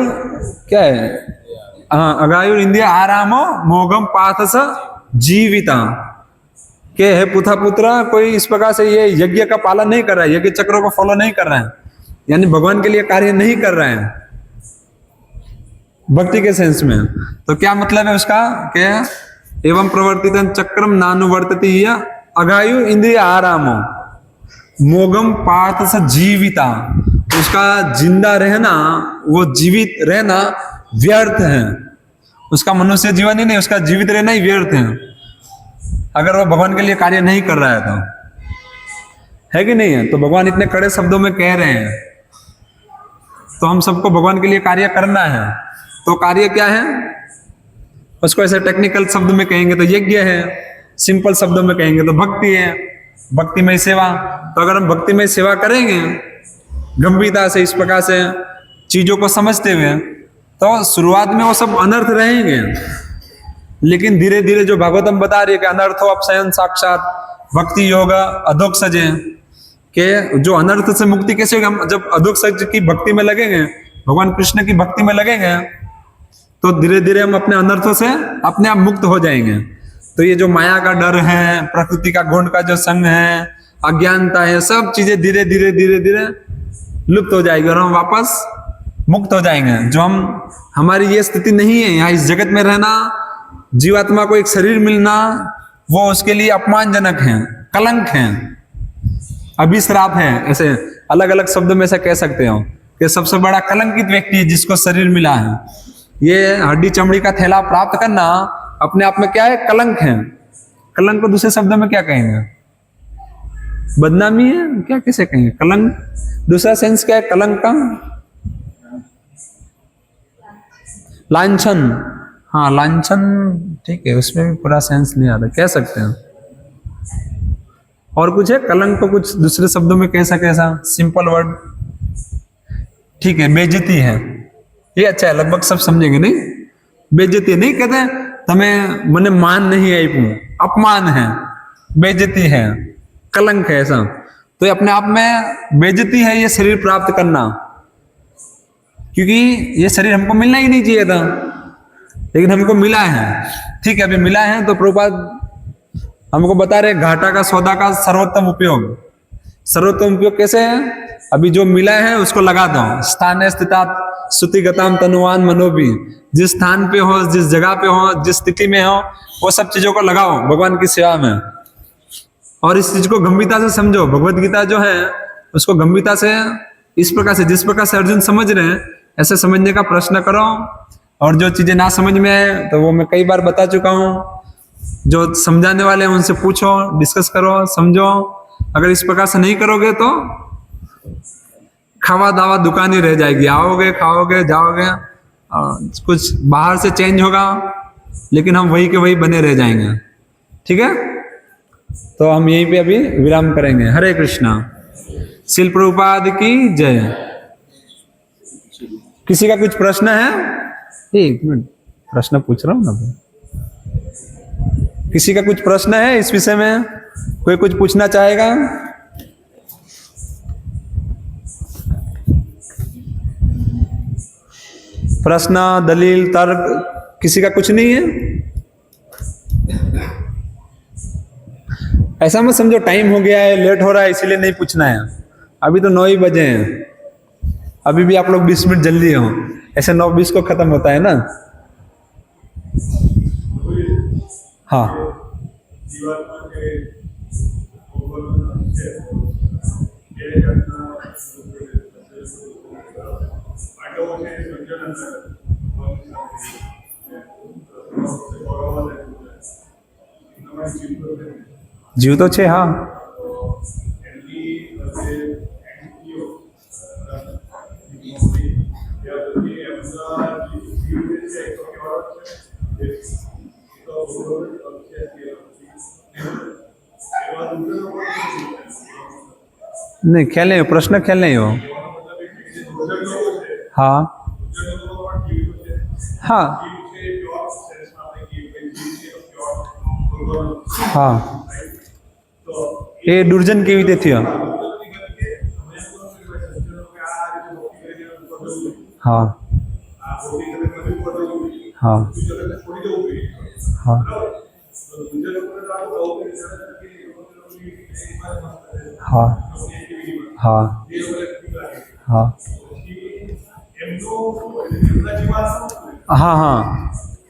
क्या है, अघायु इंद्रिय आरामो मोघम पाथस जीविता, के है पुथा पुत्र कोई इस प्रकार से ये यज्ञ का पालन नहीं कर रहा है, यज्ञ चक्रों को फॉलो नहीं कर रहा है, यानी भगवान के लिए कार्य नहीं कर रहा है भक्ति के सेंस में। तो क्या मतलब है उसका, क्या, एवं प्रवर्तित चक्रम नानुवर्तति अघायु इंद्रिय आरामो मोगम पार्थ स जीविता, उसका जिंदा रहना, वो जीवित रहना व्यर्थ है। उसका मनुष्य जीवन ही नहीं, उसका जीवित रहना ही व्यर्थ है, अगर वो भगवान के लिए कार्य नहीं कर रहा है तो, है कि नहीं है? तो भगवान इतने कड़े शब्दों में कह रहे हैं, तो हम सबको भगवान के लिए कार्य करना है। तो कार्य क्या है? उसको ऐसे टेक्निकल शब्द में कहेंगे तो यज्ञ है, सिंपल शब्दों में कहेंगे तो भक्ति है, भक्तिमय सेवा। तो अगर हम भक्तिमय सेवा करेंगे गंभीरता से, इस प्रकार से चीजों को समझते हुए, तो शुरुआत में वो सब अनर्थ रहेंगे, लेकिन धीरे धीरे जो भागवतम बता रही है कि अनर्थो अपशयन साक्षात भक्ति योग अधोक्षजे, के जो अनर्थ से मुक्ति कैसे होगी? हम जब अधोक्षज की भक्ति में लगेंगे, भगवान कृष्ण की भक्ति में लगेंगे, तो धीरे धीरे हम अपने अनर्थों से अपने आप मुक्त हो जाएंगे। तो ये जो माया का डर है, प्रकृति का गुण का जो संग है, अज्ञानता है, सब चीजें धीरे धीरे धीरे धीरे लुप्त हो जाएगी और हम वापस मुक्त हो जाएंगे। जो हमारी ये स्थिति नहीं है, यहाँ इस जगत में रहना, जीवात्मा को एक शरीर मिलना, वो उसके लिए अपमानजनक है, कलंक है, अभिश्राप है। ऐसे अलग अलग शब्दों में ऐसा कह सकते हो कि सबसे बड़ा कलंकित व्यक्ति है जिसको शरीर मिला है। ये हड्डी चमड़ी का थैला प्राप्त करना अपने आप में क्या है? कलंक है। कलंक को दूसरे शब्दों में क्या कहेंगे? बदनामी है क्या? कैसे कहेंगे? कलंक दूसरा सेंस क्या है कलंक का? लांछन। हाँ, लांछन ठीक है, उसमें भी पूरा सेंस नहीं आता, कह सकते हैं। और कुछ है? कलंक को कुछ दूसरे शब्दों में कैसा कैसा सिंपल वर्ड? ठीक है, बेइज्जती है, ये अच्छा है, लगभग सब समझेंगे। नहीं, बेइज्जती नहीं कहते तमें मने मान नहीं आई, अपमान है, बेइज्जती है, कलंक है, ऐसा। तो ये अपने आप में बेइज्जती है ये शरीर प्राप्त करना, क्योंकि ये शरीर हमको मिलना ही नहीं चाहिए था, लेकिन हमको मिला है। ठीक है, अभी मिला है तो प्रभुपाद हमको बता रहे घाटा का सौदा का सर्वोत्तम उपयोग। सर्वोत्तम उपयोग कैसे है? अभी जो मिला है उसको लगा दो। स्थान स्थितात श्रुतिगताम तनुवान मनोबी, जिस स्थान पे हो, जिस जगह पे हो, जिस स्थिति में हो, वो सब चीजों को लगाओ भगवान की सेवा में। और इस चीज को गंभीरता से समझो। भगवत गीता जो है उसको गंभीरता से, इस प्रकार से, जिस प्रकार से अर्जुन समझ रहे हैं, ऐसे समझने का प्रश्न करो। और जो चीजें ना समझ में आए तो वो मैं कई बार बता चुका हूँ, जो समझाने वाले हैं उनसे पूछो, डिस्कस करो, समझो। अगर इस प्रकार से नहीं करोगे तो खावा दावा दुकान ही रह जाएगी। आओगे, खाओगे, जाओगे, कुछ बाहर से चेंज होगा, लेकिन हम वही के वही बने रह जाएंगे। ठीक है, तो हम यहीं पे अभी विराम करेंगे। हरे कृष्णा। श्रील प्रभुपाद की जय। किसी का कुछ प्रश्न है? एक मिनट, प्रश्न पूछ रहा हूं ना। किसी का कुछ प्रश्न है इस विषय में? कोई कुछ पूछना चाहेगा? प्रश्न, दलील, तर्क किसी का कुछ नहीं है? ऐसा मत समझो टाइम हो गया है, लेट हो रहा है, इसीलिए नहीं पूछना है। अभी तो 9 ही बजे हैं, अभी भी आप लोग 20 मिनट जल्दी हो। ऐसे 9:20 को खत्म होता है ना। हाँ, जीव तो छे। हाँ, नहीं ख्याल नहीं हो, प्रश्न ख्याल नहीं हो। हाँ हाँ हाँ, એ દુર્જન કેવી રીતે થયો? हाँ हाँ हाँ हाँ हाँ हाँ हाँ हाँ,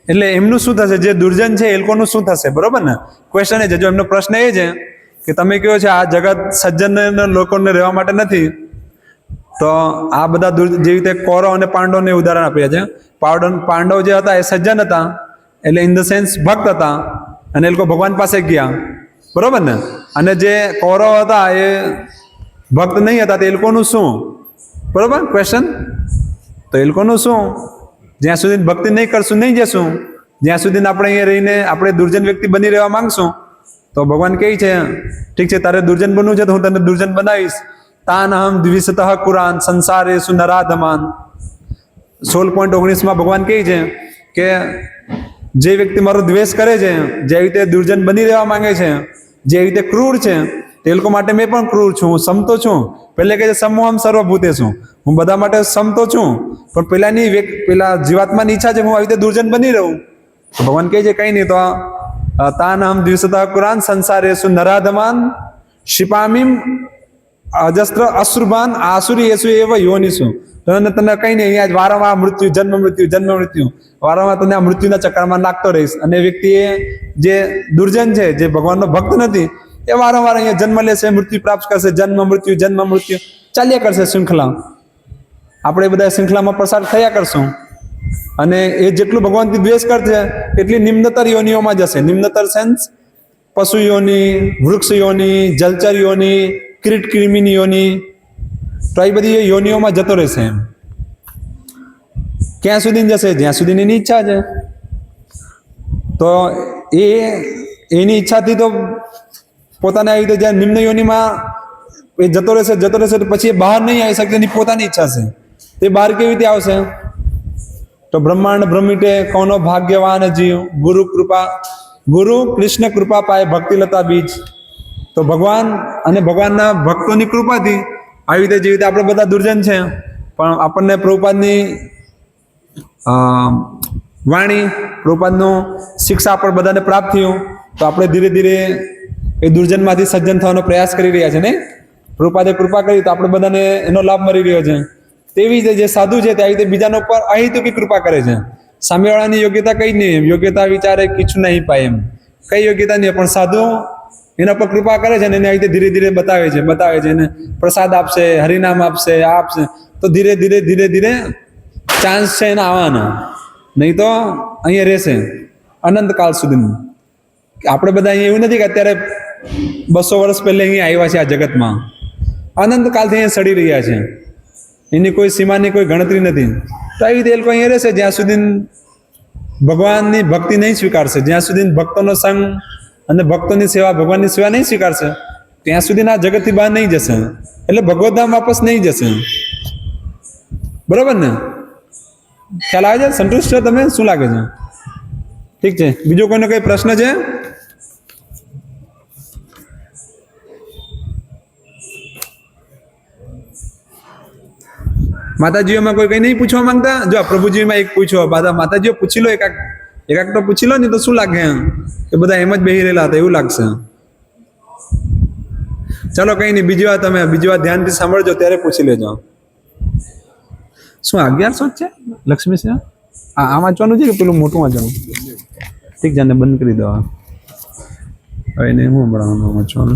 એટલે એમનું શું થશે? જે દુર્જન છે એ લોકોનું શું થશે? બરોબર ને? ક્વેશ્ચન એ છે, જો એમનો પ્રશ્ન એ છે કે તમે કહો છો આ જગત સજ્જન લોકોને રહેવા માટે નથી, તો આ બધા જેવી રીતે કૌરવ અને પાંડવને ઉદાહરણ આપ્યા છે. પાંડવ જે હતા એ સજ્જન હતા, એટલે ઇન ધ સેન્સ ભક્ત હતા, અને એ લોકો ભગવાન પાસે ગયા, બરોબર ને. અને જે કૌરવ હતા એ ભક્ત નહીં હતા, તો એ લોકોનું શું? બરોબર ક્વેશ્ચન. તો એ લોકોનું શું? જ્યાં સુધી ભક્તિ નહીં કરશું નહીં જશું, જ્યાં સુધી આપણે અહીંયા રહીને આપણે દુર્જન વ્યક્તિ બની રહેવા માંગશું, તો ભગવાન કહે છે ઠીક છે તારે દુર્જન બનવું છે તો હું તને દુર્જન બનાવીશ. તાન અહમ દ્વિષતઃ કુરાન સંસારેષુ નરાધમાન. 16.19 ભગવાન કહે છે કે જે વ્યક્તિ મારો દ્વેષ કરે છે, જે રીતે દુર્જન બની રહેવા માંગે છે, જે રીતે ક્રૂર છે, તે લોકો માટે મેં પણ ક્રૂર છું, હું સમતો છું. પહેલે કહે છે સમોહમ સર્વભૂતે છું, હું બધા માટે સમતો છું, પણ પેલા જીવાત્માની ઈચ્છા છે હું આવી રીતે દુર્જન બની રહું. તો ભગવાન કહે છે કંઈ નહીં, તો તાન અહમ દ્વિષતઃ કુરાન સંસારેષુ નરાધમાન ક્ષિપામિમ અજસ્ત્ર અશ્રુભાન આસુરીએષુ એવ યોનિષુ. તને કંઈ નહીં, અહીંયા વારંવાર મૃત્યુ જન્મ મૃત્યુ વારંવાર તને આ મૃત્યુના ચક્રમાં નાખતો રહીશ. અને વ્યક્તિએ જે દુર્જન છે, જે ભગવાનનો ભક્ત નથી, એ વારંવાર અહીંયા જન્મ લેશે, મૃત્યુ પ્રાપ્ત કરશે, જન્મ મૃત્યુ ચાલ્યા કરશે શૃંખલા. આપણે બધા શૃંખલામાં પસાર થયા કરશું. અને એ જેટલું ભગવાનથી દ્વેષ કરશે એટલી નિમ્નતર યોનિઓમાં જશે. નિમ્નતર સેન્સ પશુ યોની, વૃક્ષ યોની, જલચર યોની, કીટ કૃમિની યોની. તો એ બધી યોનિઓમાં જતો રહેશે. એમ ક્યાં સુધી જશે? જ્યાં સુધી એની ઈચ્છા છે. તો એની ઈચ્છાથી તો પોતાને આવી રીતે જ્યાં નિમ્ન યોનિમાં એ જતો રહેશે તો પછી એ બહાર નહીં આવી શકે. એની પોતાની ઈચ્છા છે, તે બહાર કેવી રીતે આવશે? તો બ્રહ્માંડ ભ્રમિટે કોનો ભાગ્યવાન જીવ, ગુરુ કૃષ્ણ કૃપા પાય ભક્તિ લતા બીજ. તો ભગવાન અને ભગવાનના ભક્તોની કૃપાથી આવી રીતે જેવી રીતે આપણે બધા દુર્જન છે, પણ આપણને પ્રભુપાદની વાણી, પ્રભુપાદનું શિક્ષા આપણે બધાને પ્રાપ્ત થયું, તો આપણે ધીરે ધીરે એ દુર્જનમાંથી સજ્જન થવાનો પ્રયાસ કરી રહ્યા છે ને. પ્રભુપાદે કૃપા કરી તો આપણે બધાને એનો લાભ મળી રહ્યો છે. તેવી રીતે જે સાધુ છે તે આવી રીતે બીજાનો પર અહેતુકી કૃપા કરે છે. સામેવાળાની યોગ્યતા કઈ નહીં, યોગ્યતા વિચારે કીછું નહીં પાય, એમ કઈ યોગ્યતા નહીં, પણ સાધુ એના પર કૃપા કરે છે ને એને આવી રીતે ધીરે ધીરે બતાવે છે એને પ્રસાદ આપશે, હરિનામ આપશે, આપશે. તો ધીરે ધીરે ચાન્સ છે એને આવવાનો, નહીં તો અહીંયા રહેશે અનંતકાળ સુધી. આપણે બધા અહીંયા એવું નથી કે અત્યારે 200 વર્ષ પહેલા અહીંયા આવ્યા છે આ જગતમાં, અનંતકાળથી અહીંયા સડી રહ્યા છે. એની કોઈ સીમાની કોઈ ગણતરી નથી. તો આવી રીતે એ લોકો અહીંયા રહેશે જ્યાં સુધી ભગવાનની ભક્તિ નહીં સ્વીકારશે, જ્યાં સુધી ભક્તોનો સંગ અને ભક્તોની સેવા, ભગવાનની સેવા નહીં સ્વીકારશે, ત્યાં સુધી આ જગતથી બહાર નહીં જશે. એટલે ભગવતધામ વાપસ નહીં જશે. બરોબર ને? ખ્યાલ આવે છે? સંતુષ્ટ છો તમે? શું લાગે છે? ઠીક છે. બીજો કોઈનો કઈ પ્રશ્ન છે? માતાજીઓમાં કોઈ કઈ નહીં પૂછવા માંગતા? જો પ્રભુજીમાં એક પૂછો, માતાજીઓ પૂછી લો, એકાક તો પૂછી લો, નહીં તો શું લાગે કે બધા એમ જ બેહી રહેલા હતા એવું લાગશે. ચાલો કઈ નહીં, બીજી વાર ધ્યાનથી સાંભળજો ત્યારે પૂછી લેજો. શું 1100 છે લક્ષ્મી છે? આ વાંચવાનું છે કે પેલું મોટું વાંચવાનું? ઠીક છે, બંધ કરી દો હવે. એને હું હમણાં વાંચવાનું.